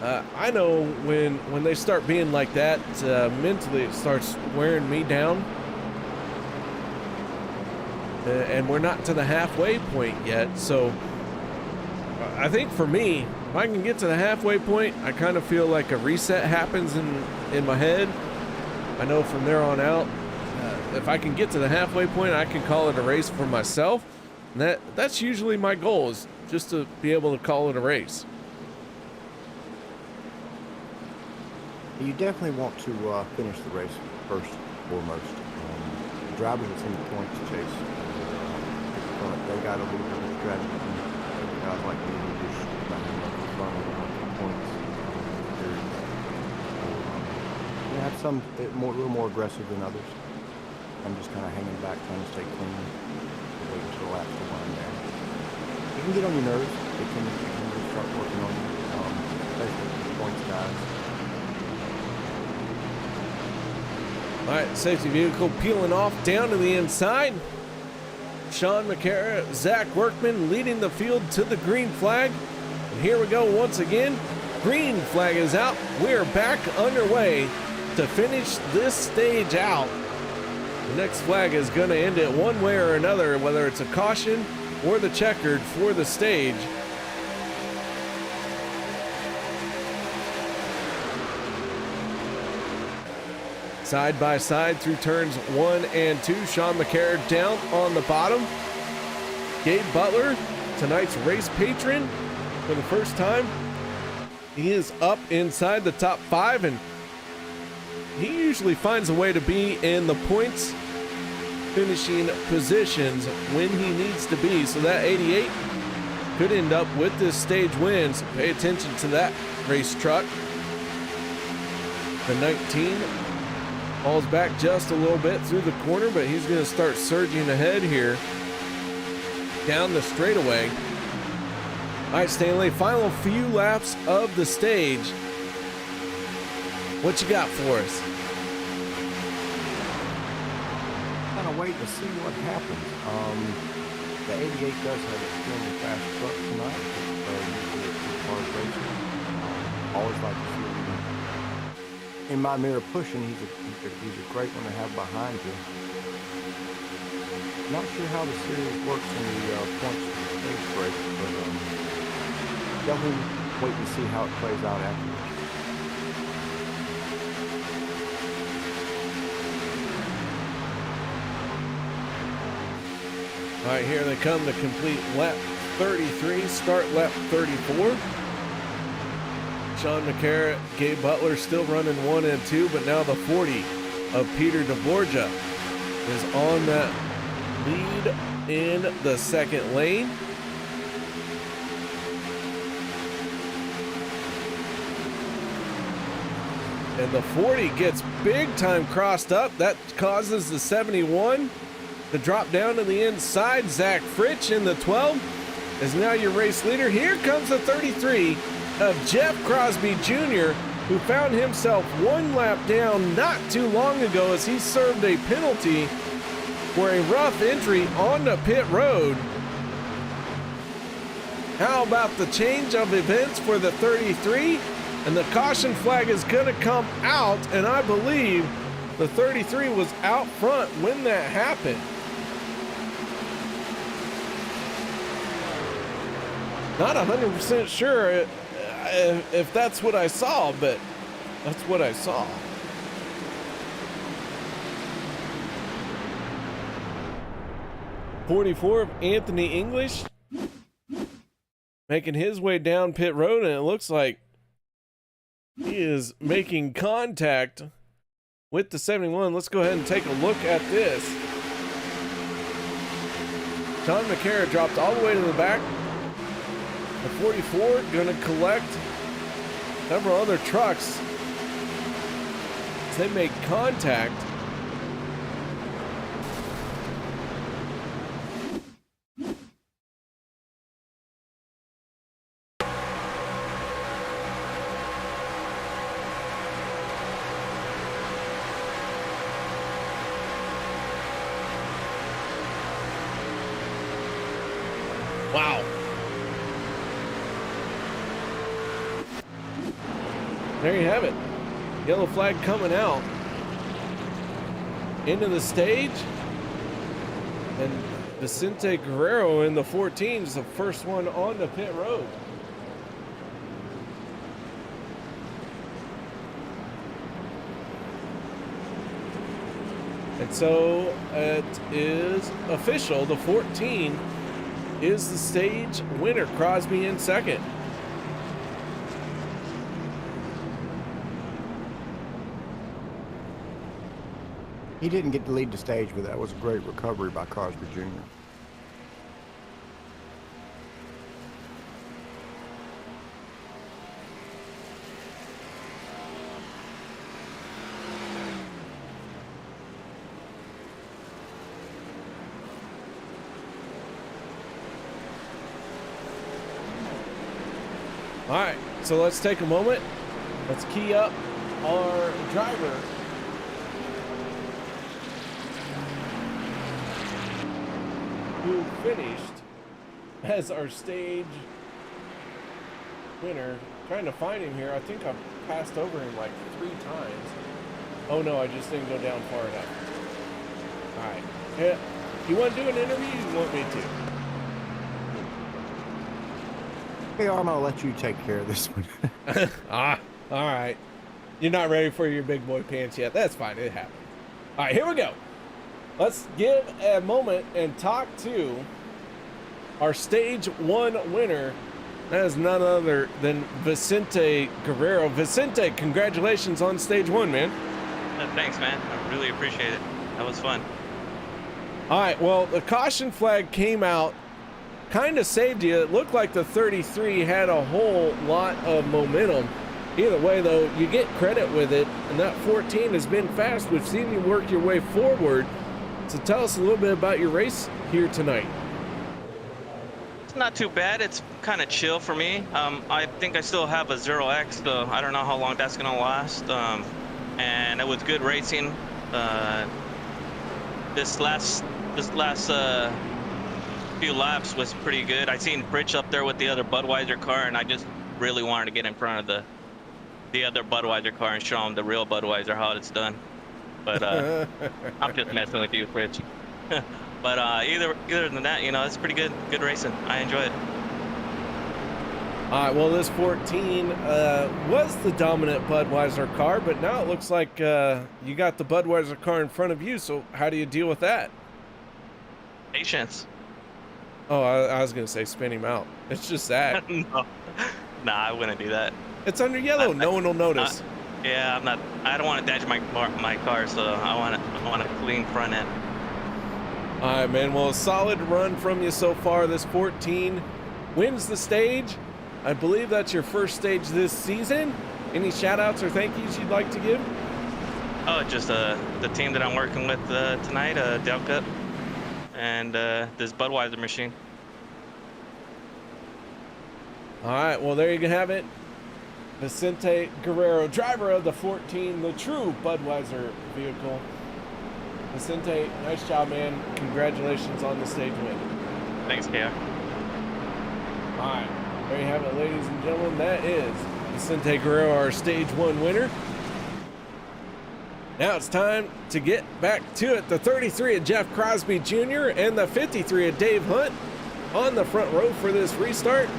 I know when they start being like that, mentally it starts wearing me down. And we're not to the halfway point yet, so I think for me, if I can get to the halfway point, I kind of feel like a reset happens in my head. I know from there on out, if I can get to the halfway point, I can call it a race for myself. And that's usually my goal, is just to be able to call it a race. You definitely want to finish the race first and foremost. The drivers that's in the points chase, they got a little bit of strategy. Guys like me who just behind the front of the points. You have some a little more aggressive than others. I'm just kind of hanging back, trying to stay clean, wait until the laps to wind down. It can get on your nerves. It can really start working on you, especially the points guys. All right, safety vehicle peeling off down to the inside. Sean McCara, Zach Workman leading the field to the green flag. And here we go once again. Green flag is out. We're back underway to finish this stage out. The next flag is going to end it one way or another, whether it's a caution or the checkered for the stage. Side by side through turns 1 and 2. Sean McCarron down on the bottom. Gabe Butler, tonight's race patron for the first time. He is up inside the top 5, and he usually finds a way to be in the points finishing positions when he needs to be. So that 88 could end up with this stage win. So pay attention to that race truck. The 19 falls back just a little bit through the corner, but he's going to start surging ahead here down the straightaway. All right, Stanley, final few laps of the stage. What you got for us? Kind of wait to see what happens. The 88 does have a extremely fast truck tonight. Usually it's hard racing. Always like to see him in my mirror pushing. He's a great one to have behind you. Not sure how the series works in the points stage break, but definitely wait to see how it plays out afterwards. All right, here they come to complete lap 33, start lap 34. Sean McCarron, Gabe Butler still running 1 and 2, but now the 40 of Peter DeBorgia is on that lead in the second lane. And the 40 gets big time crossed up. That causes the 71 to drop down to the inside. Zach Fritsch in the 12 is now your race leader. Here comes the 33 of Jeff Crosby Jr., who found himself 1 lap down not too long ago as he served a penalty for a rough entry onto pit road. How about the change of events for the 33? And the caution flag is going to come out, and I believe the 33 was out front when that happened. Not 100% sure if that's what I saw, but that's what I saw. '44 of Anthony English making his way down pit road, and it looks like he is making contact with the 71. Let's go ahead and take a look at this. John McCarron dropped all the way to the back. The 44 going to collect several other trucks as they make contact. Wow. There you have it. Yellow flag coming out into the stage. And Vicente Guerrero in the 14 is the first one on the pit road. And so it is official. The 14 is the stage winner. Crosby in second. He didn't get to lead the stage, but that was a great recovery by Crosby Jr. All right, so let's take a moment. Let's key up our driver. Who finished as our stage winner. Trying to find him here. I think I've passed over him like 3 times. Oh no, I just didn't go down far enough. All right. Yeah. You want to do an interview? You want me to? Hey, I'm gonna let you take care of this one. All right. You're not ready for your big boy pants yet. That's fine. It happens. All right, here we go. Let's give a moment and talk to our stage 1 winner. That is none other than Vicente Guerrero. Vicente, congratulations on stage 1, man. Thanks, man. I really appreciate it. That was fun. All right, well, the caution flag came out, kind of saved you. It looked like the 33 had a whole lot of momentum. Either way, though, you get credit with it, and that 14 has been fast. We've seen you work your way forward. So tell us a little bit about your race here tonight. It's not too bad. It's kind of chill for me. I think I still have a 0X, so I don't know how long that's going to last. And it was good racing. This last few laps was pretty good. I seen Bridge up there with the other Budweiser car, and I just really wanted to get in front of the other Budweiser car and show them the real Budweiser how it's done. But I'm just messing with you, Rich. But either than that, you know, it's pretty good racing. I enjoy it. All right, well, this 14 was the dominant Budweiser car, but now it looks like you got the Budweiser car in front of you. So how do you deal with that? Patience. Oh, I was going to say spin him out. It's just that. No, nah, I wouldn't do that. It's under yellow. No one will notice. Yeah, I don't want to damage my car, so I want a clean front end. All right, man. Well, a solid run from you so far. This 14 wins the stage. I believe that's your first stage this season. Any shout outs or thank yous you'd like to give? Oh, just the team that I'm working with tonight, Dale Cup, and this Budweiser machine. All right, well, there you have it. Vicente Guerrero, driver of the 14, the true Budweiser vehicle. Vicente, nice job, man. Congratulations on the stage win. Thanks, KR. All right, there you have it, ladies and gentlemen. That is Vicente Guerrero, our stage 1 winner. Now it's time to get back to it. The 33 of Jeff Crosby Jr. and the 53 of Dave Hunt on the front row for this restart.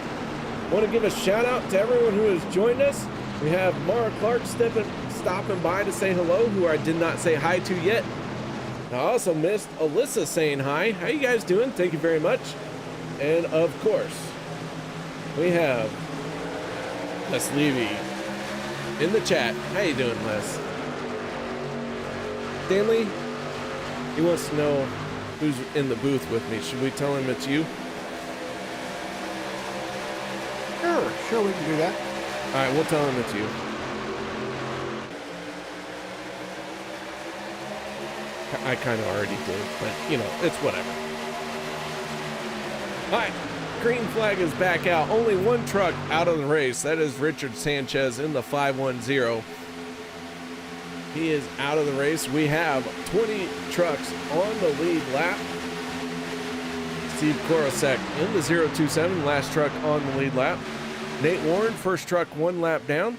Want to give a shout out to everyone who has joined us. We have Mara Clark stopping by to say hello, who I did not say hi to yet. I also missed Alyssa saying hi. How you guys doing? Thank you very much. And of course, we have Les Levy in the chat. How you doing, Les? Stanley, he wants to know who's in the booth with me. Should we tell him it's you? Sure, we can do that. All right, we'll tell him it's you. I kind of already did, but, you know, it's whatever. All right, green flag is back out. Only one truck out of the race. That is Richard Sanchez in the 510. He is out of the race. We have 20 trucks on the lead lap. Steve Korosek in the 027, last truck on the lead lap. Nate Warren, first truck 1 lap down,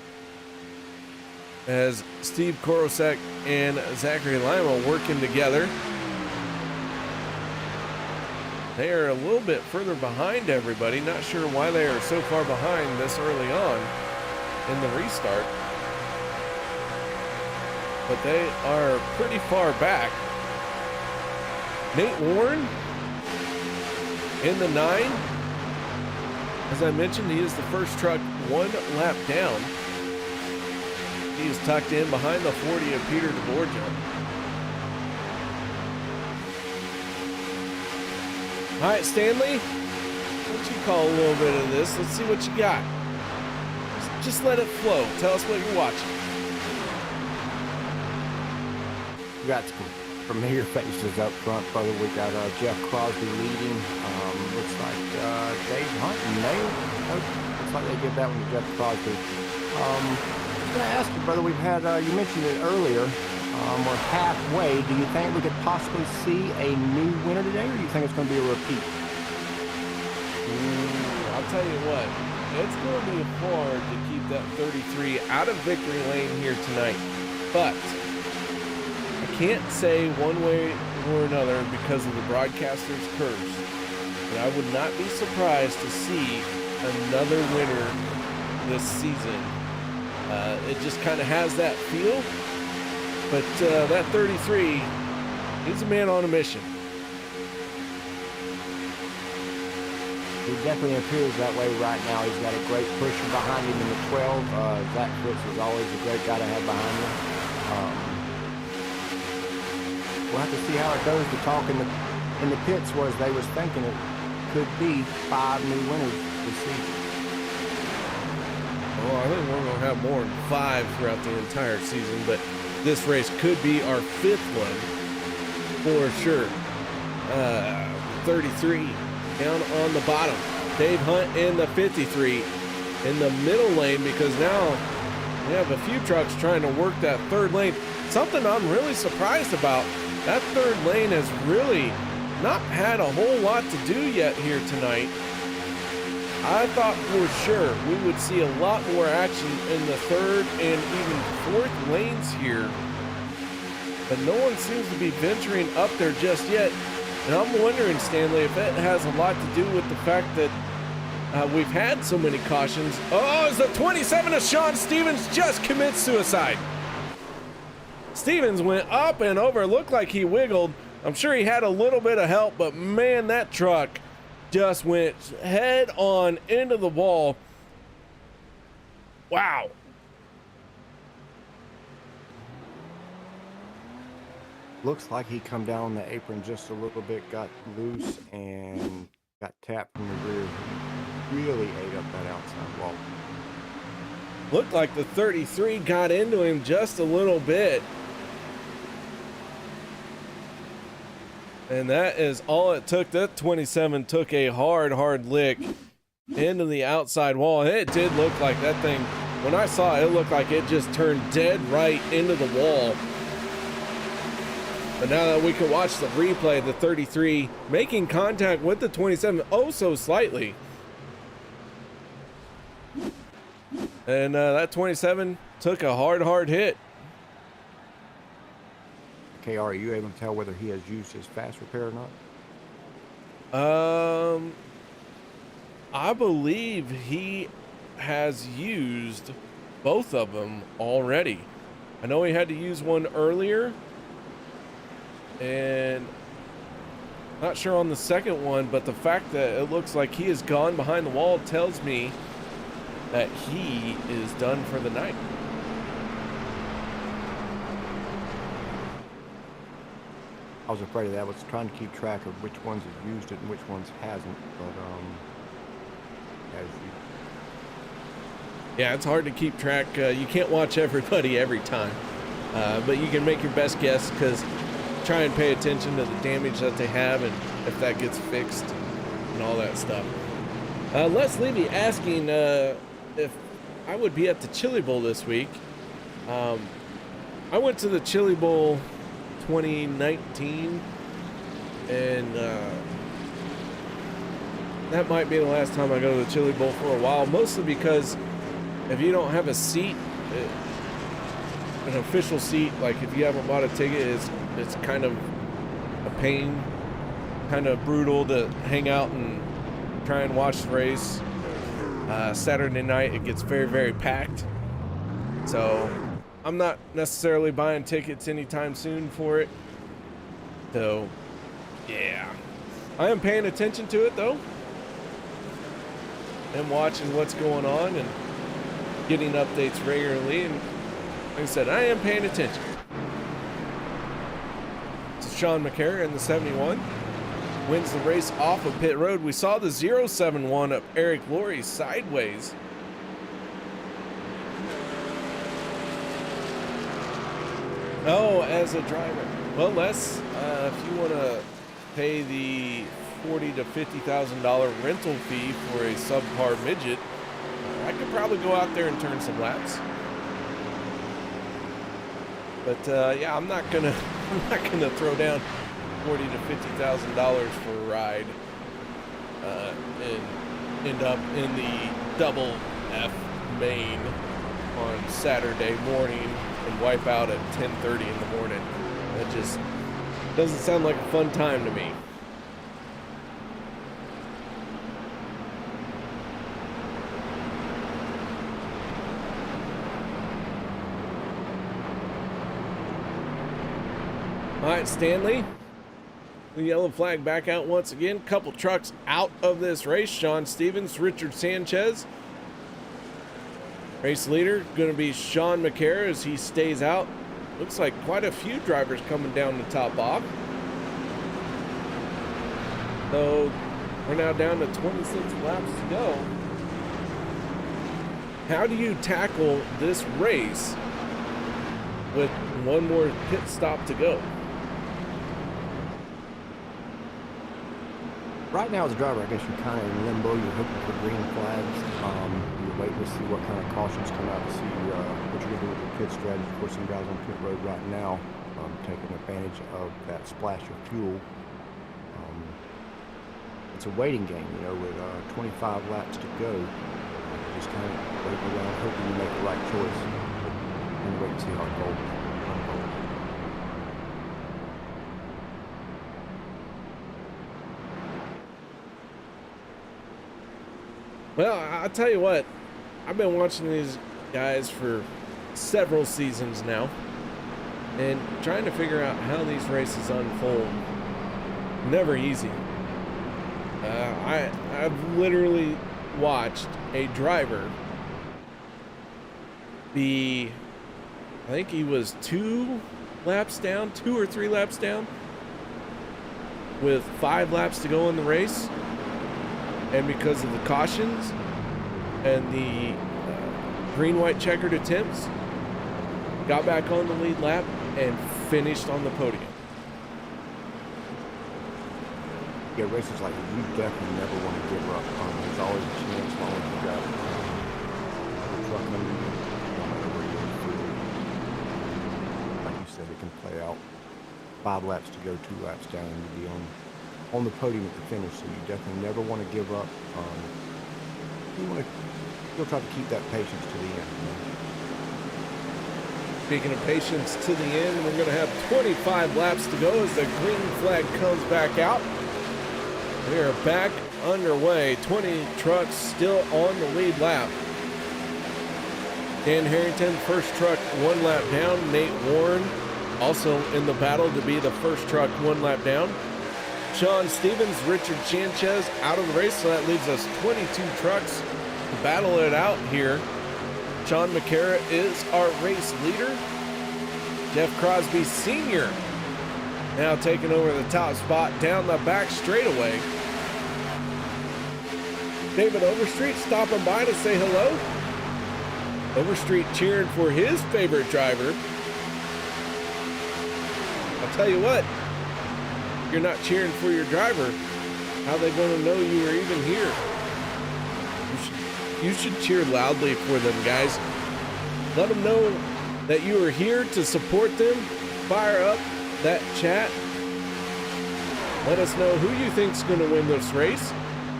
as Steve Korosek and Zachary Lima working together. They are a little bit further behind everybody. Not sure why they are so far behind this early on in the restart, but they are pretty far back. Nate Warren in the 9. As I mentioned, he is the first truck 1 lap down. He is tucked in behind the 40 of Peter DeBorgia. All right, Stanley, why don't you call a little bit of this? Let's see what you got. Just let it flow. Tell us what you're watching. We got some familiar faces up front, brother. We got Jeff Crosby leading. Looks like Dave Hunt and Nate. Looks like they give that one to Jeff Crosby. I'm going to ask you, brother, we've had, you mentioned it earlier, we're halfway. Do you think we could possibly see a new winner today, or do you think it's going to be a repeat? I'll tell you what, it's going to be hard to keep that 33 out of victory lane here tonight, but I can't say one way or another because of the broadcaster's curse, but I would not be surprised to see another winner this season. It just kind of has that feel, but that 33, he's a man on a mission. He definitely appears that way right now. He's got a great pusher behind him in the 12. Zach Fritz is always a great guy to have behind him. We'll have to see how it goes. The talk in the pits was they was thinking it could be 5 new winners this season. Oh, I think we're going to have more than 5 throughout the entire season, but this race could be our 5th one for sure. 33 down on the bottom. Dave Hunt in the 53 in the middle lane, because now we have a few trucks trying to work that 3rd lane. Something I'm really surprised about, that 3rd lane has really not had a whole lot to do yet here tonight. I thought for sure we would see a lot more action in the 3rd and even 4th lanes here, but no one seems to be venturing up there just yet. And I'm wondering, Stanley, if it has a lot to do with the fact that we've had so many cautions. Oh, as the 27 of Sean Stevens just commits suicide. Stevens went up and over, looked like he wiggled. I'm sure he had a little bit of help, but man, that truck just went head on into the wall. Wow. Looks like he come down the apron just a little bit, got loose, and got tapped from the rear. Really ate up that outside wall. Looked like the 33 got into him just a little bit. And that is all it took. That 27 took a hard lick into the outside wall. And it did look like that thing, when I saw it, it looked like it just turned dead right into the wall. But now that we can watch the replay, the 33 making contact with the 27 oh so slightly. And that 27 took a hard hit. KR, are you able to tell whether he has used his fast repair or not? I believe he has used both of them already. I know he had to use one earlier, and not sure on the second one, but the fact that it looks like he has gone behind the wall tells me that he is done for the night. I was afraid of that. I was trying to keep track of which ones have used it and which ones hasn't, but yeah, it's hard to keep track. You can't watch everybody every time, but you can make your best guess, because try and pay attention to the damage that they have and if that gets fixed and all that stuff. Les Levy asking if I would be at the Chili Bowl this week. I went to the Chili Bowl 2019, and that might be the last time I go to the Chili Bowl for a while, mostly because if you don't have a seat, an official seat, like if you haven't bought a ticket, it's kind of a pain, kind of brutal to hang out and try and watch the race. Saturday night, it gets very, very packed. So I'm not necessarily buying tickets anytime soon for it. So yeah, I am paying attention to it though, and watching what's going on and getting updates regularly. And like I said, I am paying attention. So Sean McCarron in the 71 wins the race off of pit road. We saw the 071 up Eric Laurie sideways. Oh, as a driver. Well, Les, if you want to pay the $40,000 to $50,000 rental fee for a subpar midget, I could probably go out there and turn some laps. But yeah, I'm not gonna throw down $40,000 to $50,000 for a ride and end up in the double F main on Saturday morning and wipe out at 10:30 in the morning. That just doesn't sound like a fun time to me. All right, Stanley, the yellow flag back out once again. Couple trucks out of this race. Sean Stevens, Richard Sanchez. Race leader going to be Sean McCarron as he stays out. Looks like quite a few drivers coming down the top off. So we're now down to 26 laps to go. How do you tackle this race with one more pit stop to go? Right now, as a driver, I guess you're kind of in limbo. You're hoping for green flags. You're waiting to see what kind of cautions come out to see what you're going to do with your pit strategy. Of course, some guys on pit road right now taking advantage of that splash of fuel. It's a waiting game, you know, with 25 laps to go. Just kind of waiting around, hoping you make the right choice. And wait and see how it goes. Well, I'll tell you what, I've been watching these guys for several seasons now and trying to figure out how these races unfold. Never easy. I've literally watched a driver be, I think he was 2 or 3 laps down with 5 laps to go in the race. And because of the cautions and the green-white checkered attempts, got back on the lead lap and finished on the podium. Yeah, races like that, you definitely never want to give up. There's always a chance as long as you got the truck under you, no matter where you're through. Like you said, it can play out 5 laps to go, 2 laps down, and you'll be on the podium at the finish, so you definitely never want to give up. You'll try to keep that patience to the end. Speaking of patience to the end, we're going to have 25 laps to go as the green flag comes back out. We are back underway. 20 trucks still on the lead lap. Dan Harrington, first truck 1 lap down. Nate Warren also in the battle to be the first truck 1 lap down. Sean Stevens, Richard Sanchez out of the race, so that leaves us 22 trucks to battle it out here. Sean McCarron is our race leader. Jeff Crosby Sr. now taking over the top spot down the back straightaway. David Overstreet stopping by to say hello. Overstreet cheering for his favorite driver. I'll tell you what, if you're not cheering for your driver, how are they going to know you are even here? You should cheer loudly for them, guys. Let them know that you are here to support them. Fire up that chat. Let us know who you think's going to win this race.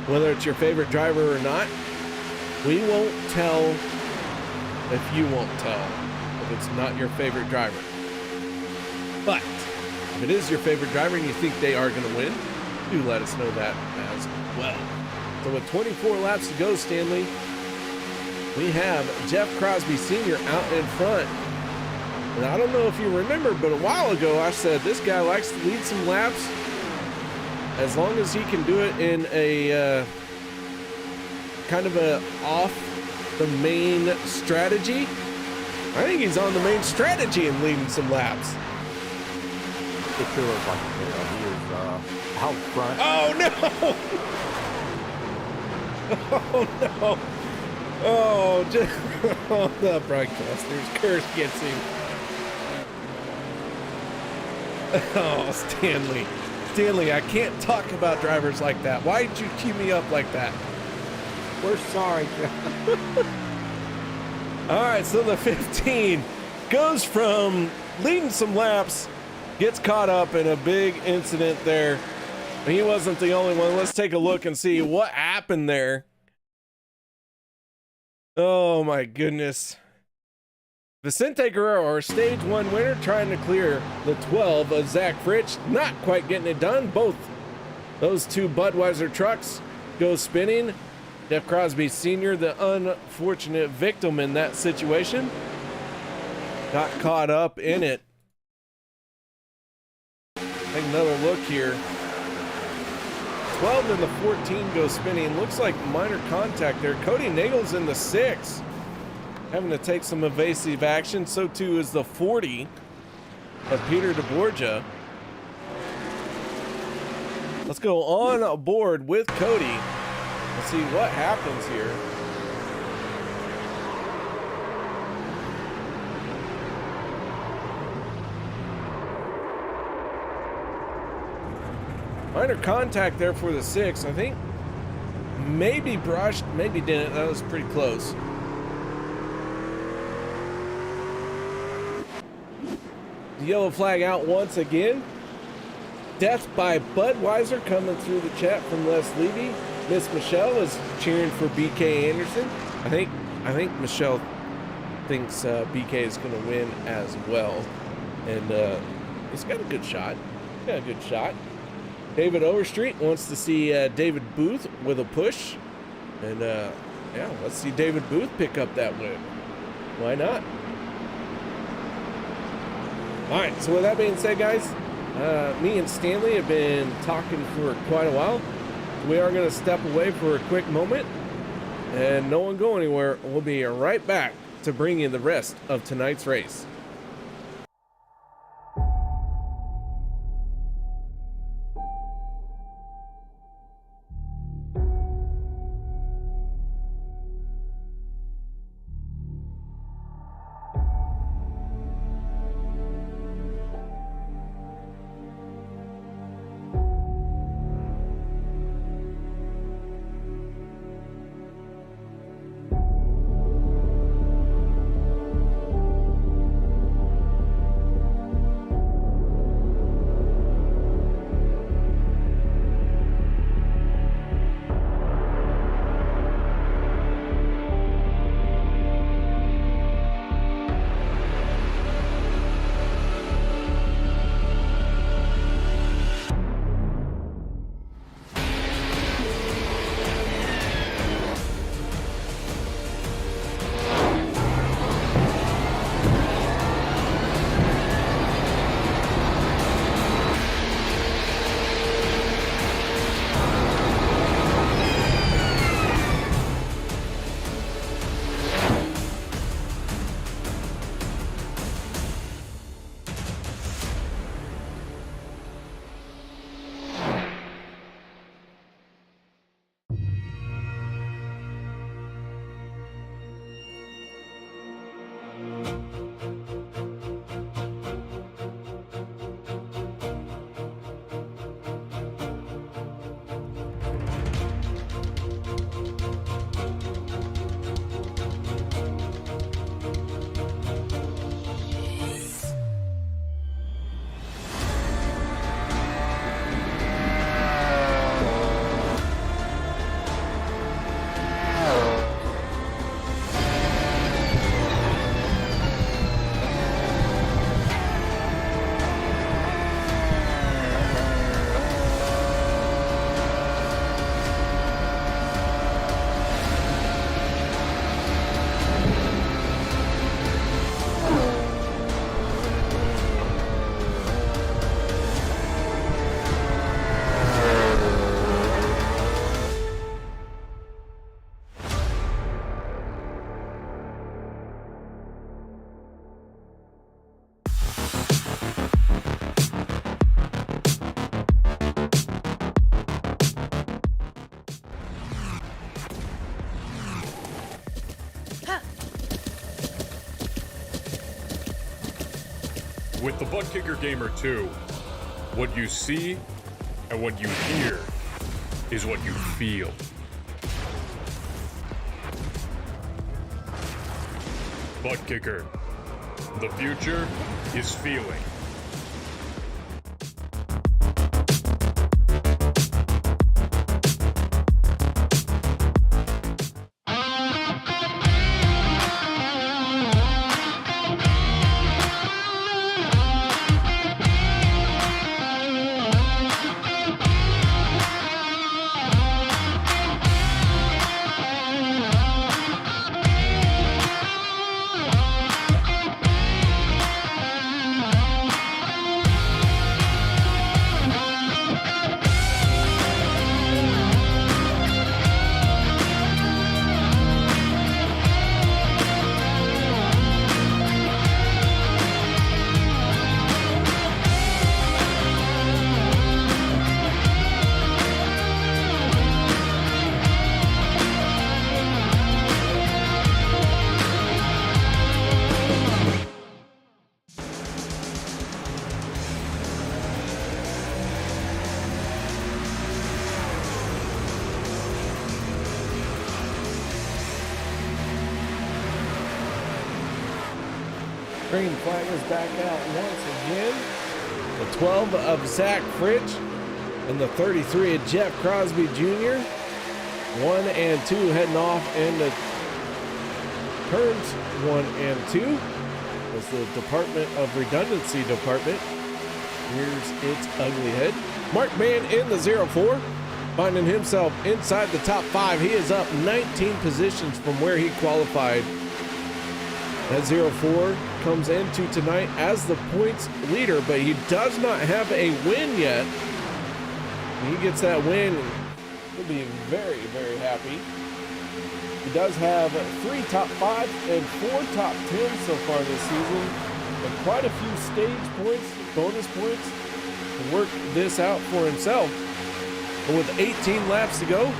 whether it's your favorite driver or not. We won't tell if you won't tell if it's not your favorite driver. But if it is your favorite driver and you think they are going to win, do let us know that as well. So with 24 laps to go, Stanley, we have Jeff Crosby Sr. out in front. And I don't know if you remember, but a while ago I said this guy likes to lead some laps as long as he can do it in a kind of a off the main strategy. I think he's on the main strategy and leading some laps. It feels like he is out front. Oh no! Oh no! Oh, just, oh, the broadcaster's curse gets him. Oh, Stanley. Stanley, I can't talk about drivers like that. Why did you cue me up like that? We're sorry, Jeff. All right, so the 15 goes from leading some laps, gets caught up in a big incident there. He wasn't the only one. Let's take a look and see what happened there. Oh my goodness. Vicente Guerrero, our stage 1 winner, trying to clear the 12 of Zach Fritsch. Not quite getting it done. Both those two Budweiser trucks go spinning. Jeff Crosby Sr., the unfortunate victim in that situation, got caught up in it. Take another look here. 12 and the 14 go spinning. Looks like minor contact there. Cody Nagel's in the 6, having to take some evasive action. So too is the 40 of Peter DeBorgia. Let's go on board with Cody. Let's see what happens here. Minor contact there for the 6. I think maybe brushed, maybe didn't. That was pretty close. The yellow flag out once again. Death by Budweiser coming through the chat from Les Levy. Miss Michelle is cheering for BK Anderson. I think Michelle thinks BK is going to win as well. And he's got a good shot. Got a good shot. David Overstreet wants to see David Booth with a push. And yeah, let's see David Booth pick up that win. Why not? All right, so with that being said, guys, me and Stanley have been talking for quite a while. We are going to step away for a quick moment, and no one go anywhere. We'll be right back to bring you the rest of tonight's race. With the Butt Kicker Gamer 2, what you see and what you hear is what you feel. Butt Kicker. The future is feeling. Green flag is back out once again. The 12 of Zach Fritsch and the 33 of Jeff Crosby Jr. 1 and 2 heading off into turns 1 and 2 as the Department of Redundancy department rears its ugly head. Mark Mann in the 04, finding himself inside the top 5. He is up 19 positions from where he qualified. That 04 comes into tonight as the points leader, but he does not have a win yet. When he gets that win, he'll be very, very happy. He does have 3 top 5 and 4 top 10 so far this season, and quite a few stage points, bonus points, to work this out for himself. But with 18 laps to go,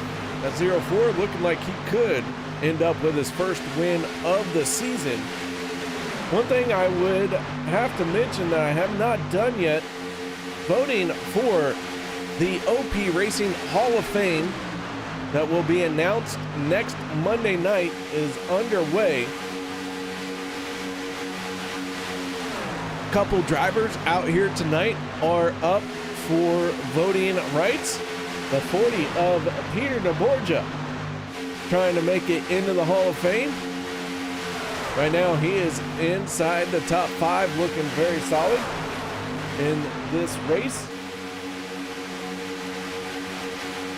that 04 looking like he could end up with his first win of the season. One thing I would have to mention that I have not done yet, voting for the OP Racing Hall of Fame that will be announced next Monday night is underway. A couple drivers out here tonight are up for voting rights. The 40 of Peter DeBorgia trying to make it into the Hall of Fame. Right now he is inside the top 5, looking very solid in this race.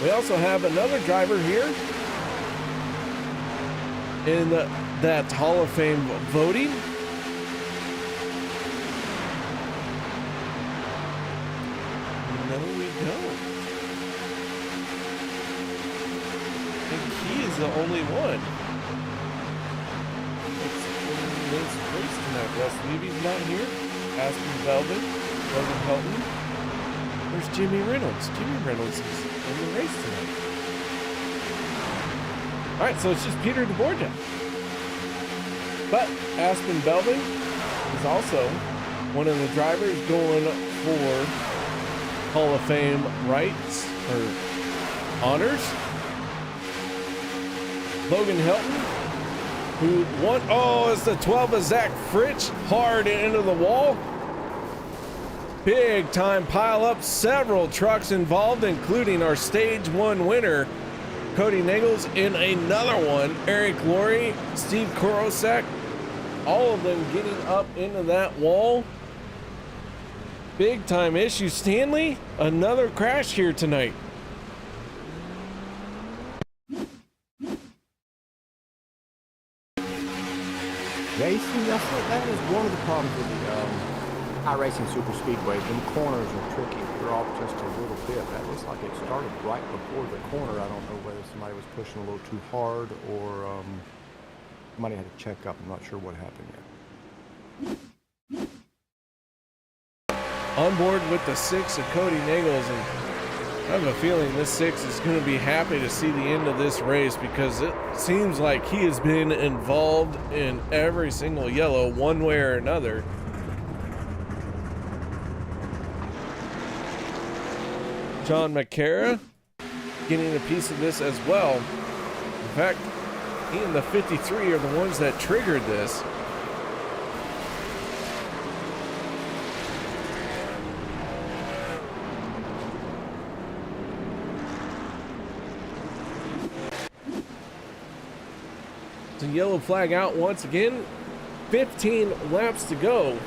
We also have another driver here in that Hall of Fame voting. No, we don't. I think he is the only one. This race tonight. Wes Levy's not here. Aspen Velvet, Logan Helton. There's Jimmy Reynolds. Jimmy Reynolds is in the race tonight. All right, so it's just Peter DeBorgia. But Aspen Belvin is also one of the drivers going for Hall of Fame rights or honors. Logan Helton, who won, it's the 12 of Zach Fritsch, hard into the wall. Big time pile up, several trucks involved, including our stage 1 winner, Cody Nagels, in another one, Eric Laurie, Steve Korosek, all of them getting up into that wall. Big time issue. Stanley, another crash here tonight. Racing, that is one of the problems with the iRacing Superspeedway. When corners are tricky, they're off just a little bit. That looks like it started right before the corner. I don't know whether somebody was pushing a little too hard or somebody had to check up. I'm not sure what happened yet. On board with the 6 of Cody Nagels, and I have a feeling this 6 is going to be happy to see the end of this race because it seems like he has been involved in every single yellow one way or another. Sean McCara getting a piece of this as well. In fact, he and the 53 are the ones that triggered this. So yellow flag out once again. 15 laps to go.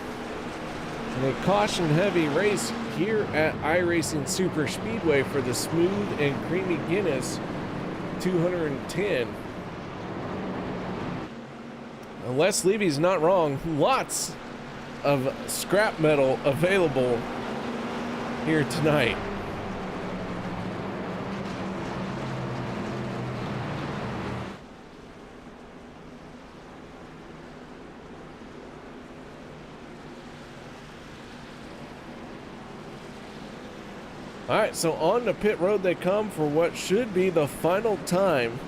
And a caution heavy race here at iRacing Superspeedway for the Smooth and Creamy Guinness 210. And Les Levy's not wrong. Lots of scrap metal available here tonight. All right, so on the pit road they come for what should be the final time.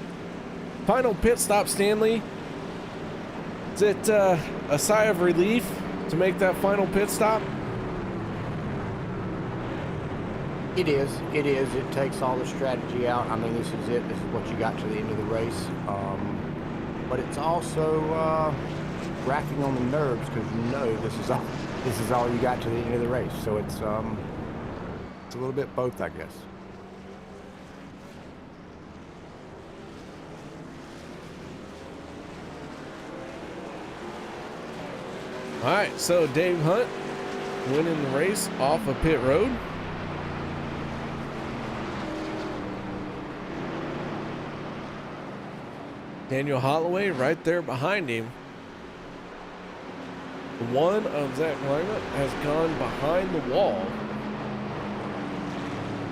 Final pit stop, Stanley. Is it a sigh of relief to make that final pit stop? It is. It is. It takes all the strategy out. I mean, this is it. This is what you got to the end of the race. But it's also racking on the nerves because you know this is all you got to the end of the race. So it's a little bit both, I guess. All right, so Dave Hunt winning the race off of pit road. Daniel Holloway right there behind him. One of Zach Lyman has gone behind the wall.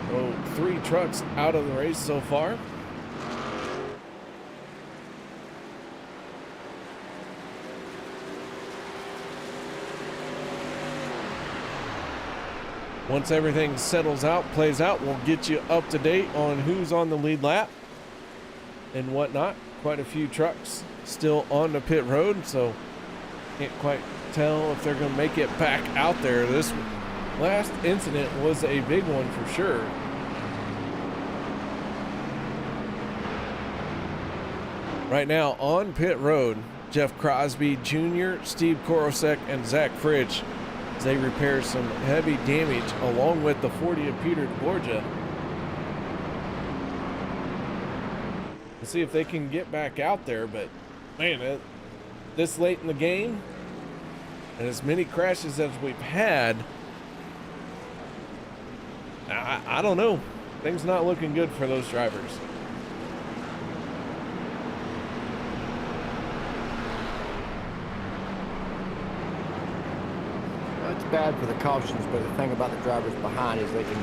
So 3 trucks out of the race so far. Once everything settles out, plays out, we'll get you up to date on who's on the lead lap and whatnot. Quite a few trucks still on the pit road, so can't quite tell if they're going to make it back out there. This last incident was a big one for sure. Right now on pit road, Jeff Crosby Jr., Steve Korosek, and Zach Fritsch as they repair some heavy damage along with the 40 of Peter DeGorgia. We'll see if they can get back out there, but man, this late in the game and as many crashes as we've had, I don't know. Things not looking good for those drivers. It's bad for the cautions, but the thing about the drivers behind is they can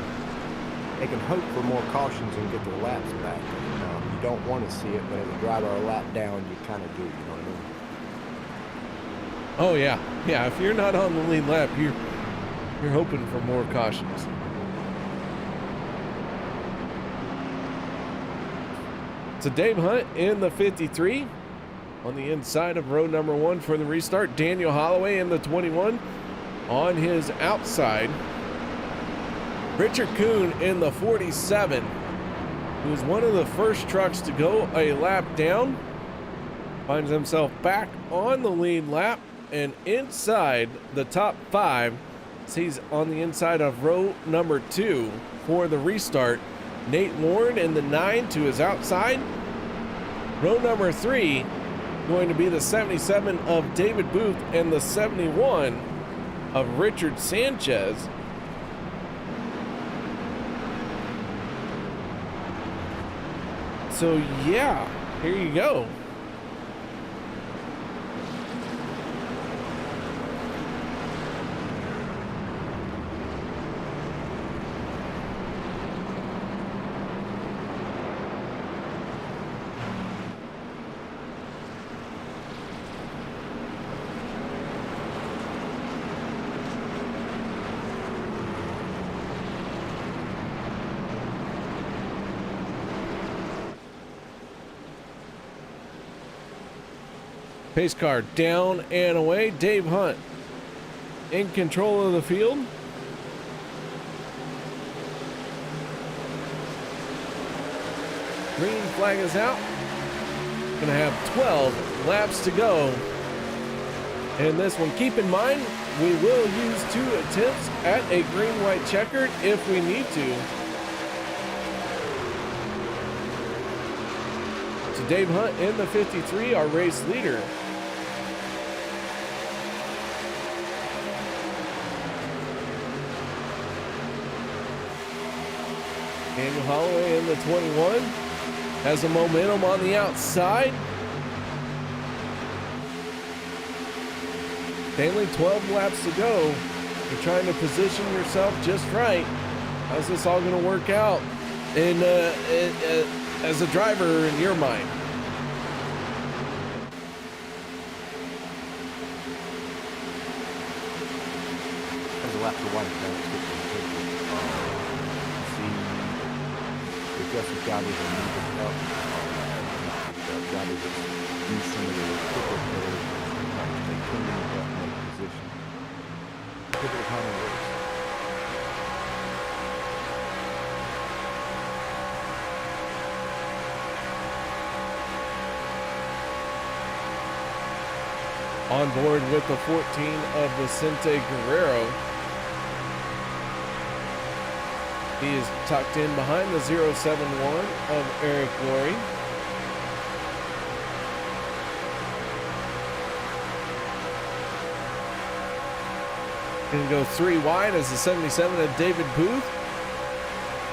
hope for more cautions and get their laps back. You don't want to see it, but as a driver a lap down, you kind of do. You know what I mean? Oh yeah. If you're not on the lead lap, you're hoping for more cautions. So Dave Hunt in the 53 on the inside of row number 1 for the restart. Daniel Holloway in the 21 on his outside. Richard Kuhn in the 47, who was one of the first trucks to go a lap down, finds himself back on the lead lap and inside the top 5. He's on the inside of row number 2 for the restart. Nate Warren in the 9 to his outside. Row number 3 going to be the 77 of David Booth and the 71 of Richard Sanchez. So yeah, here you go. Pace car down and away. Dave Hunt in control of the field. Green flag is out. Gonna have 12 laps to go. And this one, keep in mind, we will use 2 attempts at a green-white checkered if we need to. So Dave Hunt in the 53, our race leader. Daniel Holloway in the 21 has a momentum on the outside. Stanley, 12 laps to go. You're trying to position yourself just right. How's this all going to work out as a driver in your mind? There's a lap to one. Aggressive drivers are moving up. Drivers that use some of the quicker players they can move up and make position. Pivotal time of the race. On board with the 14 of Vicente Guerrero. He is tucked in behind the 071 of Eric Laurie. Gonna go 3 wide as the 77 of David Booth.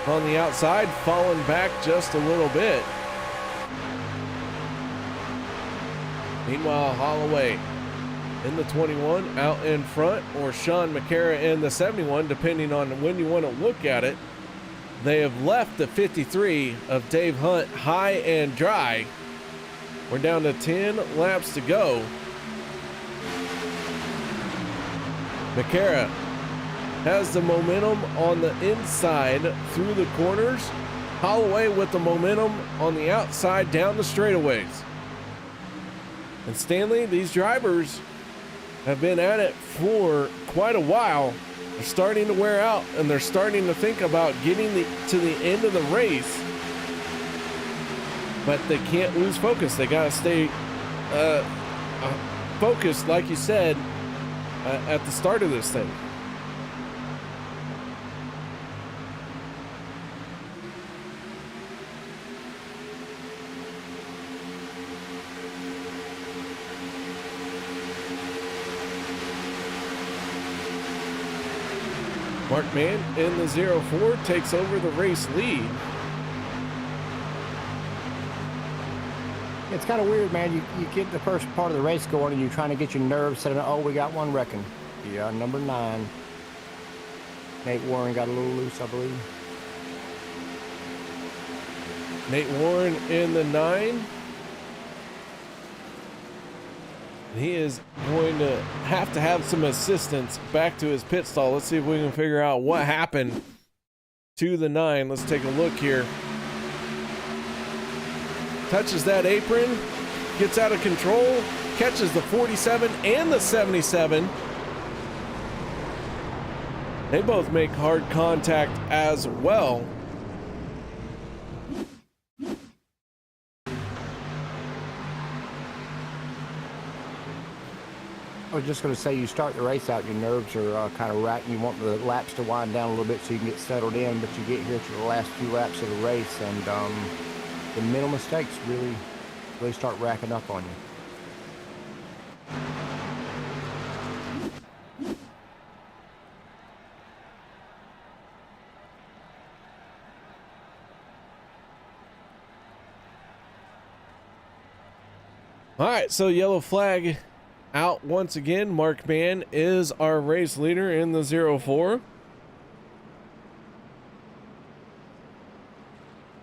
On the outside, falling back just a little bit. Meanwhile, Holloway in the 21 out in front, or Sean McCara in the 71, depending on when you want to look at it. They have left the 53 of Dave Hunt high and dry. We're down to 10 laps to go. McCara has the momentum on the inside through the corners. Holloway with the momentum on the outside down the straightaways. And Stanley, these drivers have been at it for quite a while. They're starting to wear out, and they're starting to think about getting to the end of the race. But they can't lose focus. They got to stay focused, like you said, at the start of this thing. Mark Mann in the 04 takes over the race lead. It's kind of weird, man. You get the first part of the race going and you're trying to get your nerves set. Oh, we got one wrecking. Yeah, number 9. Nate Warren got a little loose, I believe. Nate Warren in the 9. He is going to have some assistance back to his pit stall. Let's see if we can figure out what happened to the 9. Let's take a look here. Touches that apron, gets out of control, catches the 47 and the 77. They both make hard contact as well. I was just going to say, you start the race out, your nerves are kind of racked. You want the laps to wind down a little bit so you can get settled in, but you get here to the last few laps of the race, and the mental mistakes really start racking up on you. All right, so yellow flag out once again. Mark Mann is our race leader in the 04.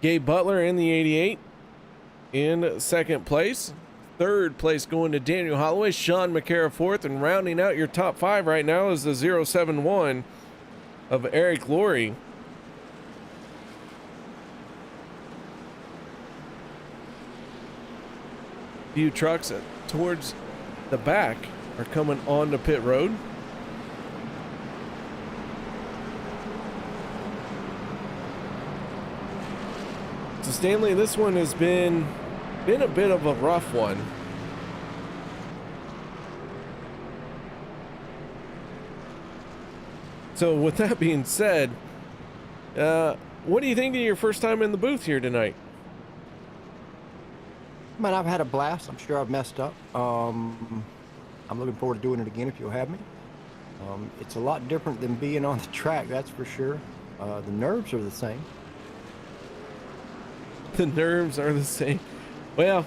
Gabe Butler in the 88 in second place. Third place going to Daniel Holloway, Sean McCara fourth, and rounding out your top 5 right now is the 071 of Eric Laurie. Few trucks towards the back are coming onto pit road. So Stanley, this one has been a bit of a rough one. So with that being said, what do you think of your first time in the booth here tonight? Man, I've had a blast. I'm sure I've messed up. I'm looking forward to doing it again if you'll have me. It's a lot different than being on the track, that's for sure. The nerves are the same. The nerves are the same. Well,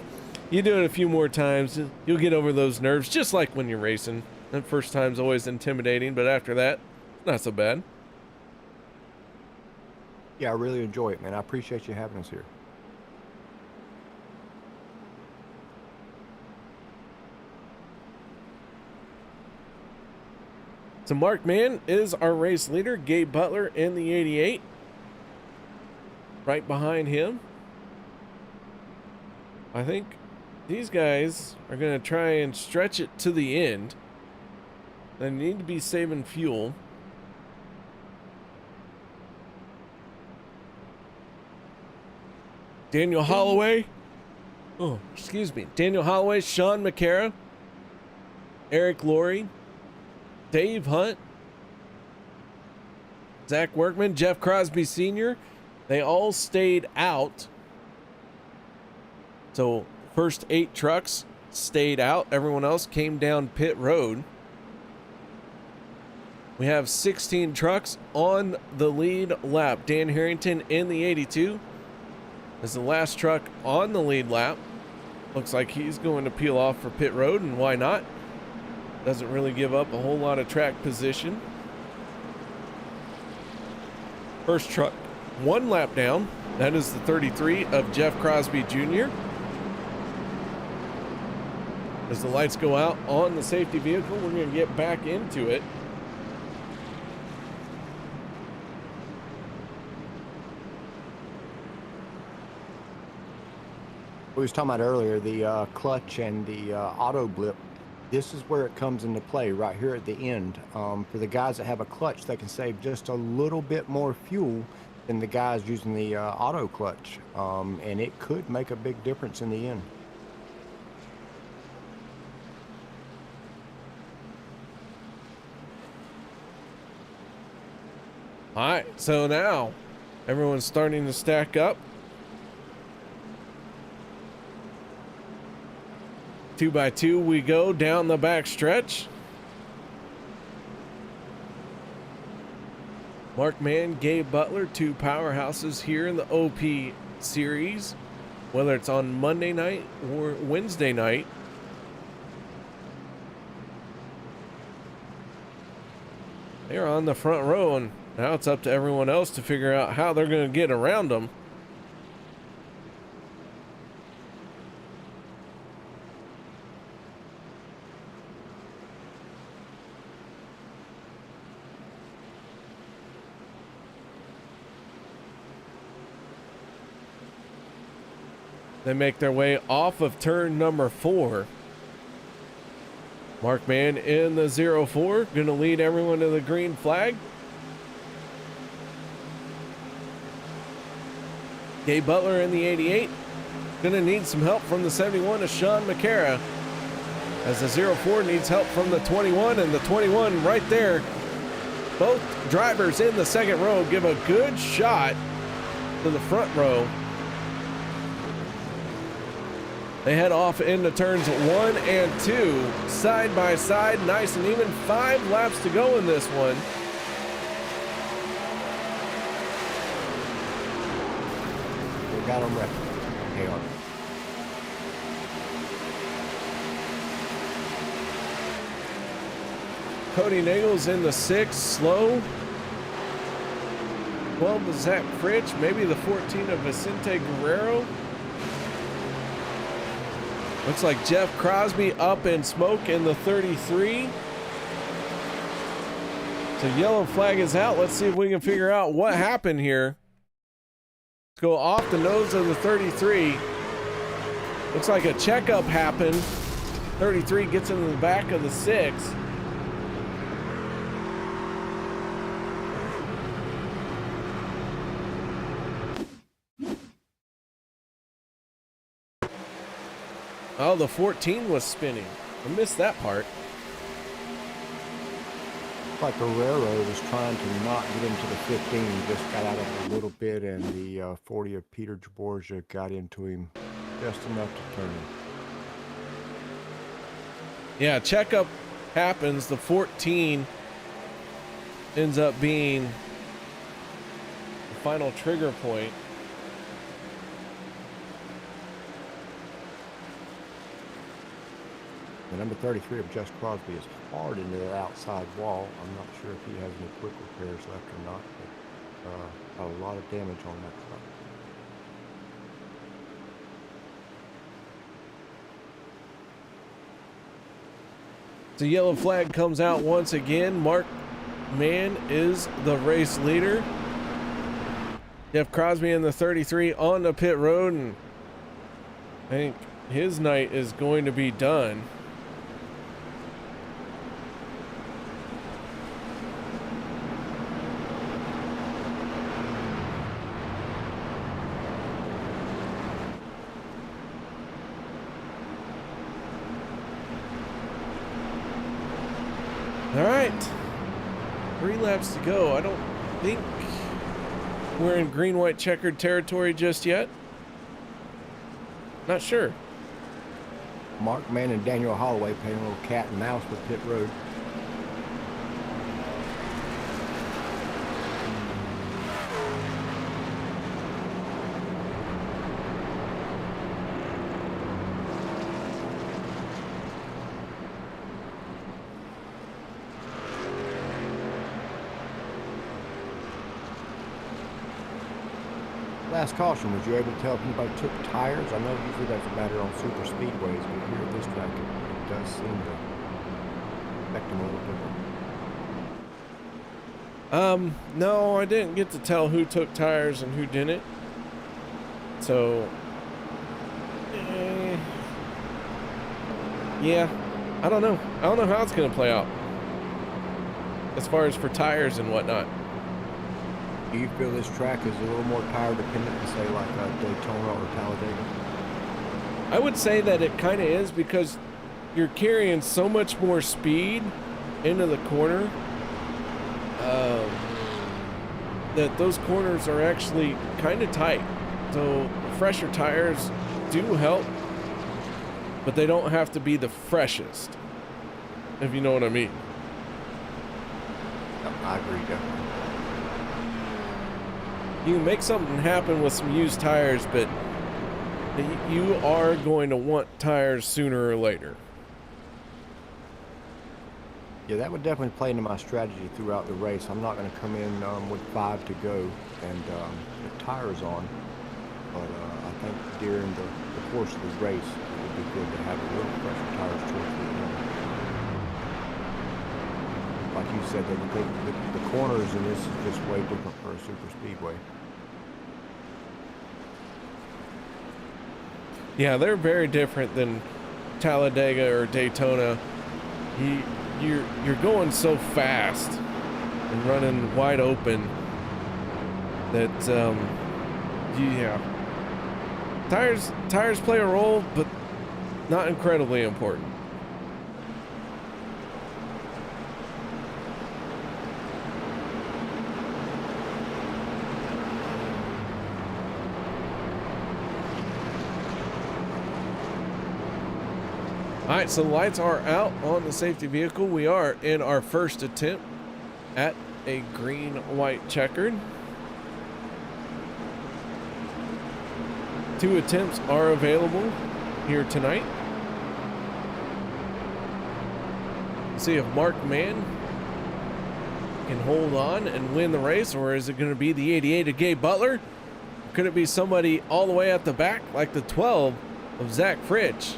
you do it a few more times, you'll get over those nerves, just like when you're racing. The first time's always intimidating, but after that, not so bad. Yeah, I really enjoy it, man. I appreciate you having us here. So Mark Mann is our race leader. Gabe Butler in the 88. Right behind him. I think these guys are going to try and stretch it to the end. They need to be saving fuel. Daniel Holloway. Oh, excuse me. Daniel Holloway, Sean McCara, Eric Laurie, Dave Hunt, Zach Workman, Jeff Crosby Sr. They all stayed out. So first 8 trucks stayed out. Everyone else came down pit road. We have 16 trucks on the lead lap. Dan Harrington in the 82 is the last truck on the lead lap. Looks like he's going to peel off for pit road, and why not? Doesn't really give up a whole lot of track position. First truck 1 lap down. That is the 33 of Jeff Crosby Jr. As the lights go out on the safety vehicle, we're going to get back into it. We was talking about earlier, the clutch and the auto blip. This is where it comes into play right here at the end. For the guys that have a clutch, they can save just a little bit more fuel than the guys using the auto clutch. And it could make a big difference in the end. All right, so now everyone's starting to stack up. 2 by 2 we go down the back stretch. Mark Mann, Gabe Butler, 2 powerhouses here in the OP series, whether it's on Monday night or Wednesday night. They're on the front row, and now it's up to everyone else to figure out how they're going to get around them. They make their way off of turn number 4. Mark Mann in the 04, going to lead everyone to the green flag. Gabe Butler in the 88, going to need some help from the 71 of Sean McCara, as the 04 needs help from the 21, and the 21 right there. Both drivers in the second row give a good shot to the front row. They head off into turns 1 and 2, side by side, nice and even. 5 laps to go in this one. We got them ready. They are. Cody Nagel's in the 6, slow. 12 of Zach Fritsch, maybe the 14 of Vicente Guerrero. Looks like Jeff Crosby up in smoke in the 33. So yellow flag is out. Let's see if we can figure out what happened here. Let's go off the nose of the 33. Looks like a checkup happened. 33 gets into the back of the 6. Oh, the 14 was spinning. I missed that part. Like Guerrero was trying to not get into the 15. He just got out of it a little bit, and the 40 of Peter Jaborja got into him just enough to turn him. Yeah, checkup happens. The 14 ends up being the final trigger point. The number 33 of Just Crosby is hard into that outside wall. I'm not sure if he has any quick repairs left or not, but a lot of damage on that truck. The yellow flag comes out once again. Mark Mann is the race leader. Jeff Crosby in the 33 on the pit road, and I think his night is going to be done. All right, 3 laps to go. I don't think we're in green, white, checkered territory just yet. Not sure. Mark Mann and Daniel Holloway playing a little cat and mouse with pit road. Last caution, was you able to tell if anybody took tires? I know usually that's a matter on super speedways, but here at this track it does seem to affect them a little different. No, I didn't get to tell who took tires and who didn't. So, yeah, I don't know. I don't know how it's going to play out as far as for tires and whatnot. Do you feel this track is a little more tire dependent than say like Daytona or Talladega? I would say that it kind of is, because you're carrying so much more speed into the corner that those corners are actually kind of tight. So fresher tires do help, but they don't have to be the freshest, if you know what I mean. I agree, definitely. You can make something happen with some used tires, but you are going to want tires sooner or later. Yeah, that would definitely play into my strategy throughout the race. I'm not going to come in with 5 to go and put tires on, but I think during the course of the race, it would be good to have a little fresher tires towards the end. Like you said, the corners in this is just way different for a super speedway. Yeah, they're very different than Talladega or Daytona. You're going so fast and running wide open that yeah, tires play a role, but not incredibly important. All right, so the lights are out on the safety vehicle. We are in our first attempt at a green, white, checkered. 2 attempts are available here tonight. Let's see if Mark Mann can hold on and win the race, or is it going to be the 88 of Gabe Butler? Could it be somebody all the way at the back, like the 12 of Zach Fritsch?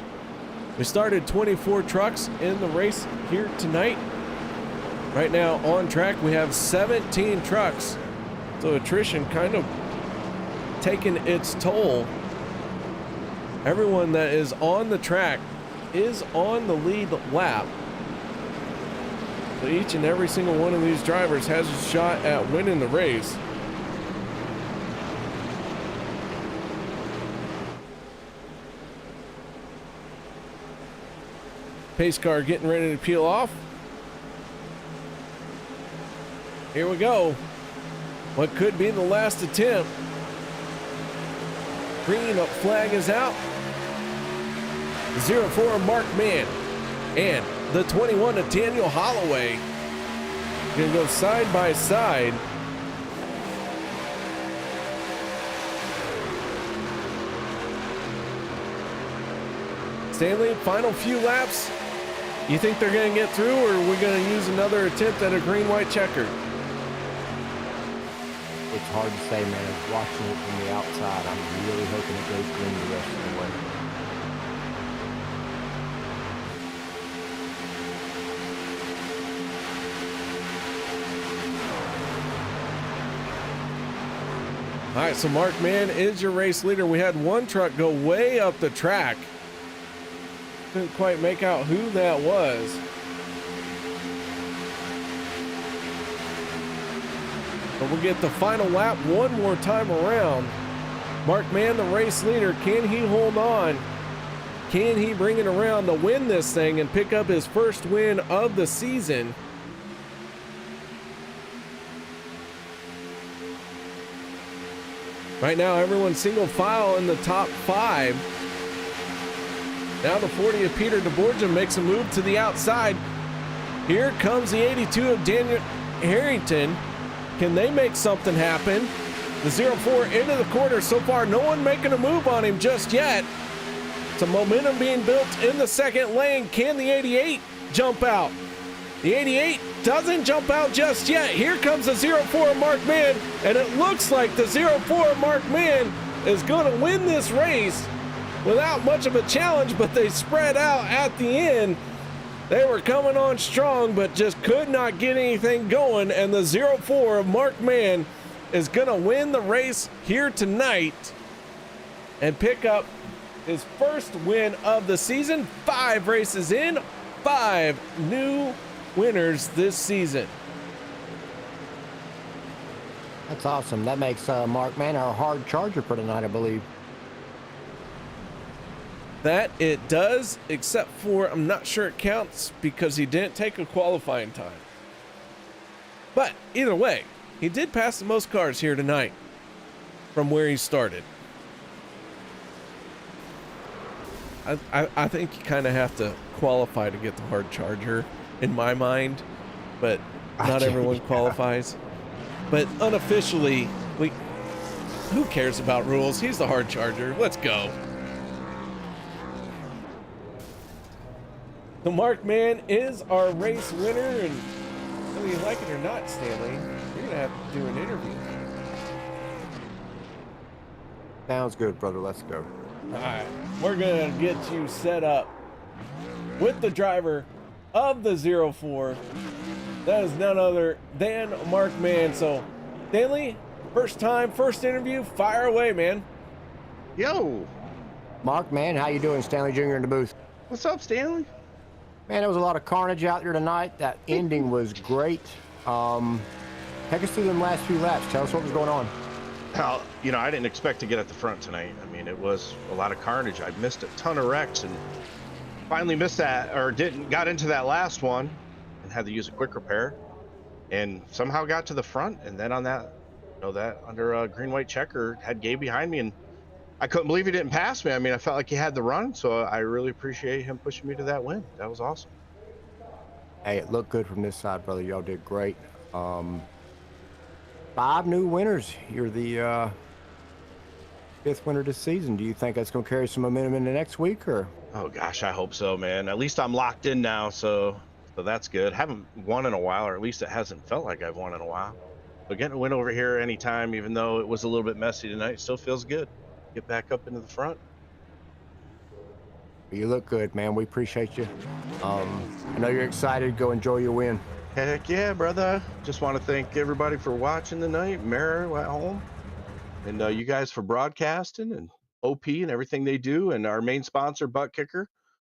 We started 24 trucks in the race here tonight. Right now on track, we have 17 trucks. So attrition kind of taking its toll. Everyone that is on the track is on the lead lap. So each and every single one of these drivers has a shot at winning the race. Pace car getting ready to peel off. Here we go. What could be the last attempt. Green flag is out. 04 Mark Mann and the 21 Nathaniel Holloway gonna go side by side. Stanley, final few laps. You think they're gonna get through, or are we gonna use another attempt at a green-white checker? It's hard to say, man. Watching it from the outside, I'm really hoping it goes green the rest of the way. All right, so Mark Mann is your race leader. We had one truck go way up the track. Couldn't quite make out who that was. But we'll get the final lap one more time around. Mark Mann, the race leader, can he hold on? Can he bring it around to win this thing and pick up his first win of the season? Right now, everyone's single file in the top 5. Now the 40 of Peter DeBorgia makes a move to the outside. Here comes the 82 of Daniel Harrington. Can they make something happen? The 04 into the corner. So far, no one making a move on him just yet. Some momentum being built in the second lane. Can the 88 jump out? The 88 doesn't jump out just yet. Here comes the 04 Mark Mann, and it looks like the 04 Mark Mann is going to win this race without much of a challenge, but they spread out at the end. They were coming on strong, but just could not get anything going, and the 04 of Mark Mann is going to win the race here tonight and pick up his first win of the season. 5 races in, 5 new winners this season. That's awesome. That makes Mark Mann our hard charger for tonight, I believe. That it does, except for I'm not sure it counts because he didn't take a qualifying time. But either way, he did pass the most cars here tonight from where he started. I think you kind of have to qualify to get the hard charger in my mind, but not everyone qualifies. But unofficially, who cares about rules? He's the hard charger. Let's go. The Mark Mann is our race winner, and whether you like it or not, Stanley, you're gonna have to do an interview. Sounds good, brother. Let's go. All right, we're gonna get you set up with the driver of the 04. That is none other than Mark Mann. So, Stanley, first time, first interview, fire away, man. Yo, Mark Mann, how you doing? Stanley Junior in the booth. what's up, Stanley? Man, there was a lot of carnage out there tonight. That ending was great. Take us through them last few laps. Tell us what was going on. Well, you know, I didn't expect to get at the front tonight. I mean, it was a lot of carnage. I missed a ton of wrecks and finally missed that, or got into that last one and had to use a quick repair and somehow got to the front. And then on that, you know, that under a green white checker had Gabe behind me, and I couldn't believe he didn't pass me. I mean, I felt like he had the run, so I really appreciate him pushing me to that win. That was awesome. Hey, it looked good from this side, brother. Y'all did great. 5 new winners. You're the 5th winner this season. Do you think that's going to carry some momentum into next week, or? Oh gosh, I hope so, man. At least I'm locked in now, so that's good. Haven't won in a while, or at least it hasn't felt like I've won in a while. But getting a win over here anytime, even though it was a little bit messy tonight, still feels good. Get back up into the front. You look good, man. We appreciate you. I know you're excited. Go enjoy your win. Heck yeah, brother. Just want to thank everybody for watching tonight. Mara at home. And you guys for broadcasting, and OP and everything they do. And our main sponsor, Butt Kicker.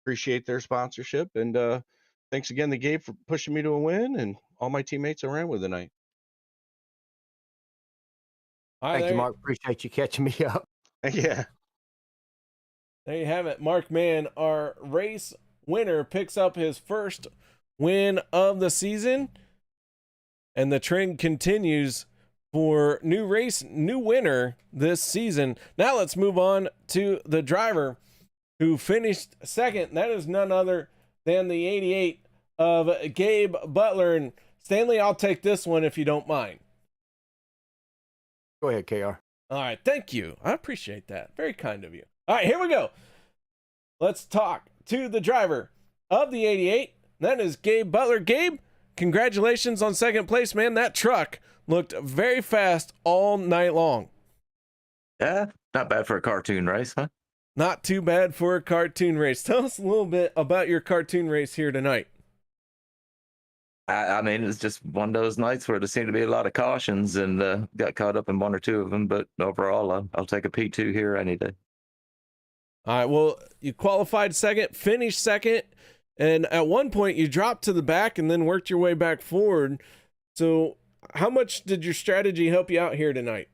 Appreciate their sponsorship. And thanks again to Gabe for pushing me to a win, and all my teammates I ran with tonight. Thank you, Mark. Appreciate you catching me up. Yeah. There you have it. Mark Mann, our race winner picks up his first win of the season, and the trend continues for new winner this season. Now let's move on to the driver who finished second. That is none other than the 88 of Gabe Butler. And Stanley, I'll take this one if you don't mind. Go ahead, KR. All right, thank you. I appreciate that. Very kind of you. All right, here we go. Let's talk to the driver of the 88. That is Gabe Butler. Gabe, congratulations on second place, man. That truck looked very fast all night long. Yeah, not bad for a cartoon race, huh? Not too bad for a cartoon race. Tell us a little bit about your cartoon race here tonight. I mean, it's just one of those nights where there seemed to be a lot of cautions and got caught up in one or two of them. But overall, I'll take a P2 here any day. All right, well, you qualified second, finished second, and at one point you dropped to the back and then worked your way back forward. So how much did your strategy help you out here tonight?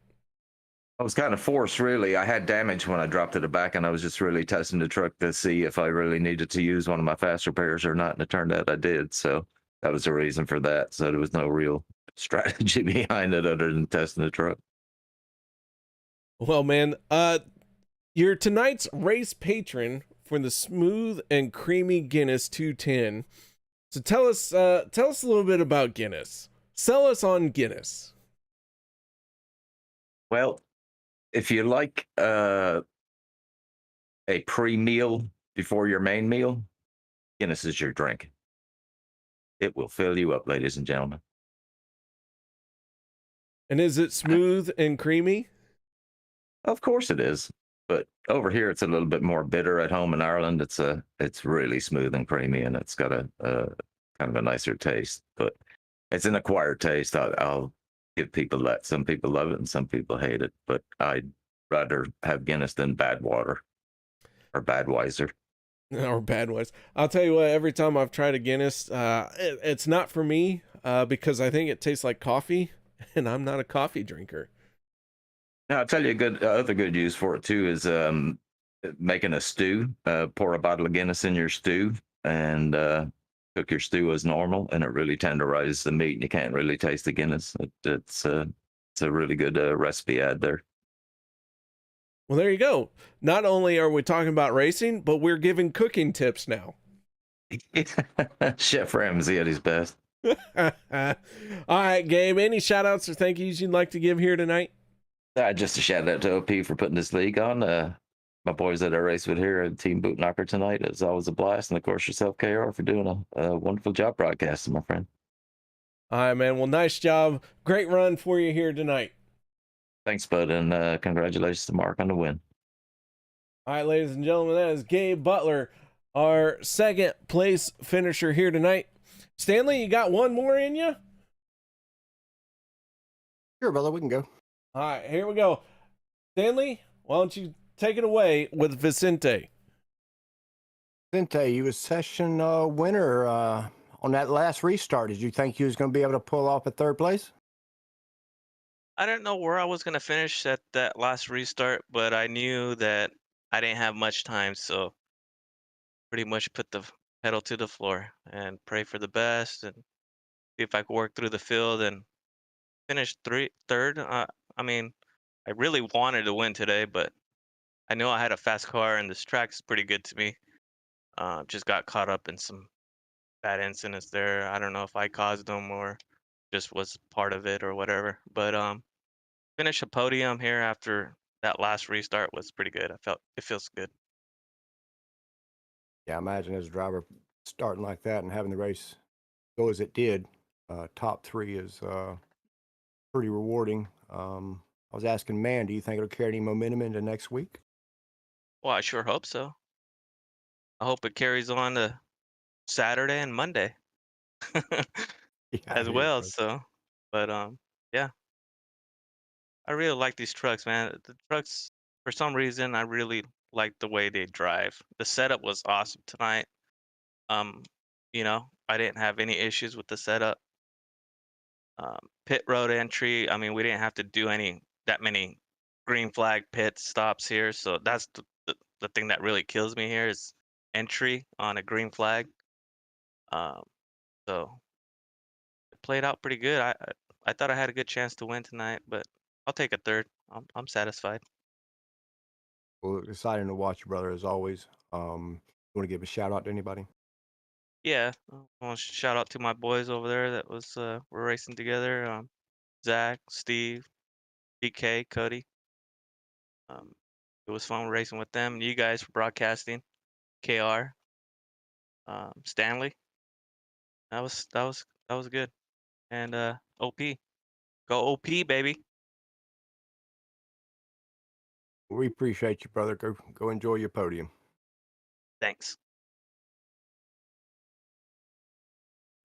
I was kind of forced, really. I had damage when I dropped to the back, and I was just really testing the truck to see if I really needed to use one of my fast repairs or not, and it turned out I did. So that was the reason for that. So there was no real strategy behind it other than testing the truck. Well, man, you're tonight's race patron for the Smooth and Creamy Guinness 210. So tell us a little bit about Guinness. Sell us on Guinness. Well, if you like a pre-meal before your main meal, Guinness is your drink. It will fill you up, ladies and gentlemen. And is it smooth and creamy? Of course it is. But over here, it's a little bit more bitter. At home in Ireland, it's really smooth and creamy, and it's got a kind of a nicer taste. But it's an acquired taste. I'll give people that. Some people love it and some people hate it. But I'd rather have Guinness than Badwater or Badweiser. Or Badweiser. I'll tell you what, every time I've tried a Guinness, it's not for me because I think it tastes like coffee, and I'm not a coffee drinker. Now, I'll tell you other good use for it, too, is making a stew. Pour a bottle of Guinness in your stew and cook your stew as normal, and it really tenderizes the meat, and you can't really taste the Guinness. It's a really good recipe ad there. Well, there you go. Not only are we talking about racing, but we're giving cooking tips now. Chef Ramsay at his best. All right, Gabe, any shout outs or thank yous you'd like to give here tonight? Just a shout out to OP for putting this league on. My boys that I race with here at Team Boot Knocker tonight. It's always a blast. And of course, yourself, KR, for doing a wonderful job broadcasting, my friend. All right, man. Well, nice job. Great run for you here tonight. Thanks, bud. And congratulations to Mark on the win. All right, ladies and gentlemen, that is Gabe Butler, our second place finisher here tonight. Stanley, you got one more in you? Sure, brother. We can go. All right, here we go. Stanley, why don't you take it away with Vicente? Vicente, you was session winner on that last restart. Did you think you was going to be able to pull off at third place? I didn't know where I was going to finish at that last restart, but I knew that I didn't have much time, so pretty much put the pedal to the floor and pray for the best and see if I could work through the field and finish third. I mean, I really wanted to win today, but I know I had a fast car and this track is pretty good to me. Just got caught up in some bad incidents there. I don't know if I caused them or just was part of it or whatever, but finish a podium here after that last restart was pretty good. It feels good. Yeah, I imagine as a driver starting like that and having the race go as it did, top three is pretty rewarding. I was asking, man, do you think it'll carry any momentum into next week? Well, I sure hope so. I hope it carries on to Saturday and Monday as well. So, but yeah, I really like these trucks, man. The trucks, for some reason, I really like the way they drive. The setup was awesome tonight. You know, I didn't have any issues with the setup. Pit road entry, I mean, we didn't have to do that many green flag pit stops here. So that's the thing that really kills me here is entry on a green flag. So it played out pretty good. I thought I had a good chance to win tonight, but I'll take a third. I'm satisfied. Well, exciting to watch you, brother, as always. You want to give a shout out to anybody? Yeah, I want to shout out to my boys over there that was we're racing together. Zach, Steve, DK, Cody. It was fun racing with them. You guys for broadcasting. KR, Stanley. That was good. And OP, go OP, baby. We appreciate you, brother. Go enjoy your podium. Thanks.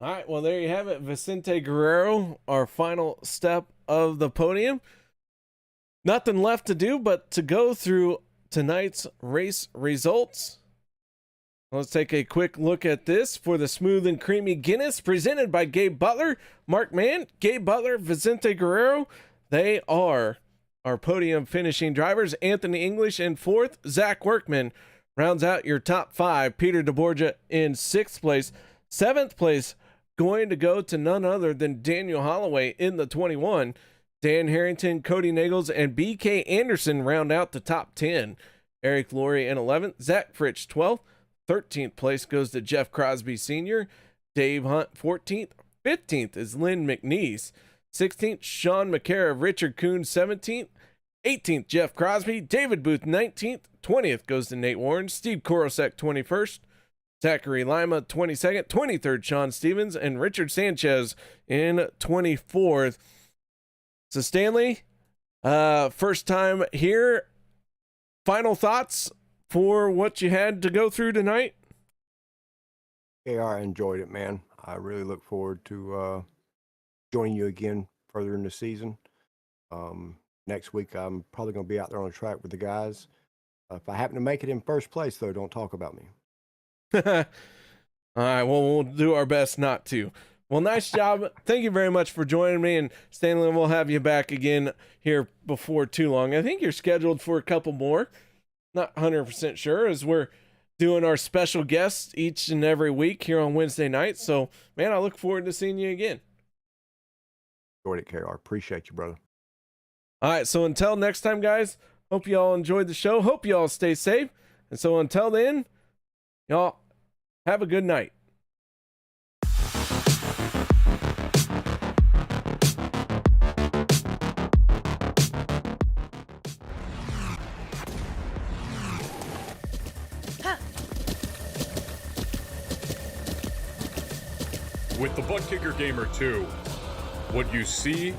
All right, well, there you have it. Vicente Guerrero, our final step of the podium. Nothing left to do but to go through tonight's race results. Let's take a quick look at this for the Smooth and Creamy Guinness presented by Gabe Butler. Mark Mann, Gabe Butler, Vicente Guerrero. They are our podium finishing drivers. Anthony English in 4th. Zach Workman rounds out your top 5. Peter DeBorgia in 6th place. 7th place going to go to none other than Daniel Holloway in the 21. Dan Harrington, Cody Nagels, and BK Anderson round out the top 10. Eric Laurie in 11th. Zach Fritsch 12th. 13th place goes to Jeff Crosby Sr. Dave Hunt 14th. 15th is Lynn McNeese. 16th, Sean McCara. Richard Kuhn 17th. 18th, Jeff Crosby. David Booth 19th. 20th goes to Nate Warren. Steve Korosek 21st. Zachary Lima 22nd. 23rd, Sean Stevens. And Richard Sanchez in 24th. So Stanley, first time here. Final thoughts for what you had to go through tonight? Yeah, I enjoyed it, man. I really look forward to joining you again further in the season. Next week, I'm probably going to be out there on the track with the guys. If I happen to make it in first place, though, don't talk about me. All right, well, we'll do our best not to. Well, nice job. Thank you very much for joining me. And Stanley, we'll have you back again here before too long. I think you're scheduled for a couple more. Not 100% sure, as we're doing our special guests each and every week here on Wednesday night. So, man, I look forward to seeing you again. Enjoyed it, KR. Appreciate you, brother. All right, so until next time, guys, hope you all enjoyed the show. Hope you all stay safe. And so until then, y'all have a good night. With the Butt Kicker Gamer 2, what you see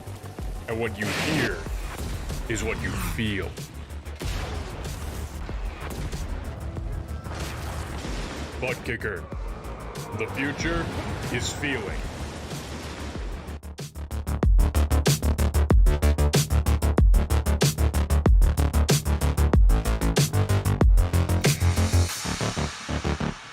and what you hear is what you feel. Butt Kicker. The future is feeling.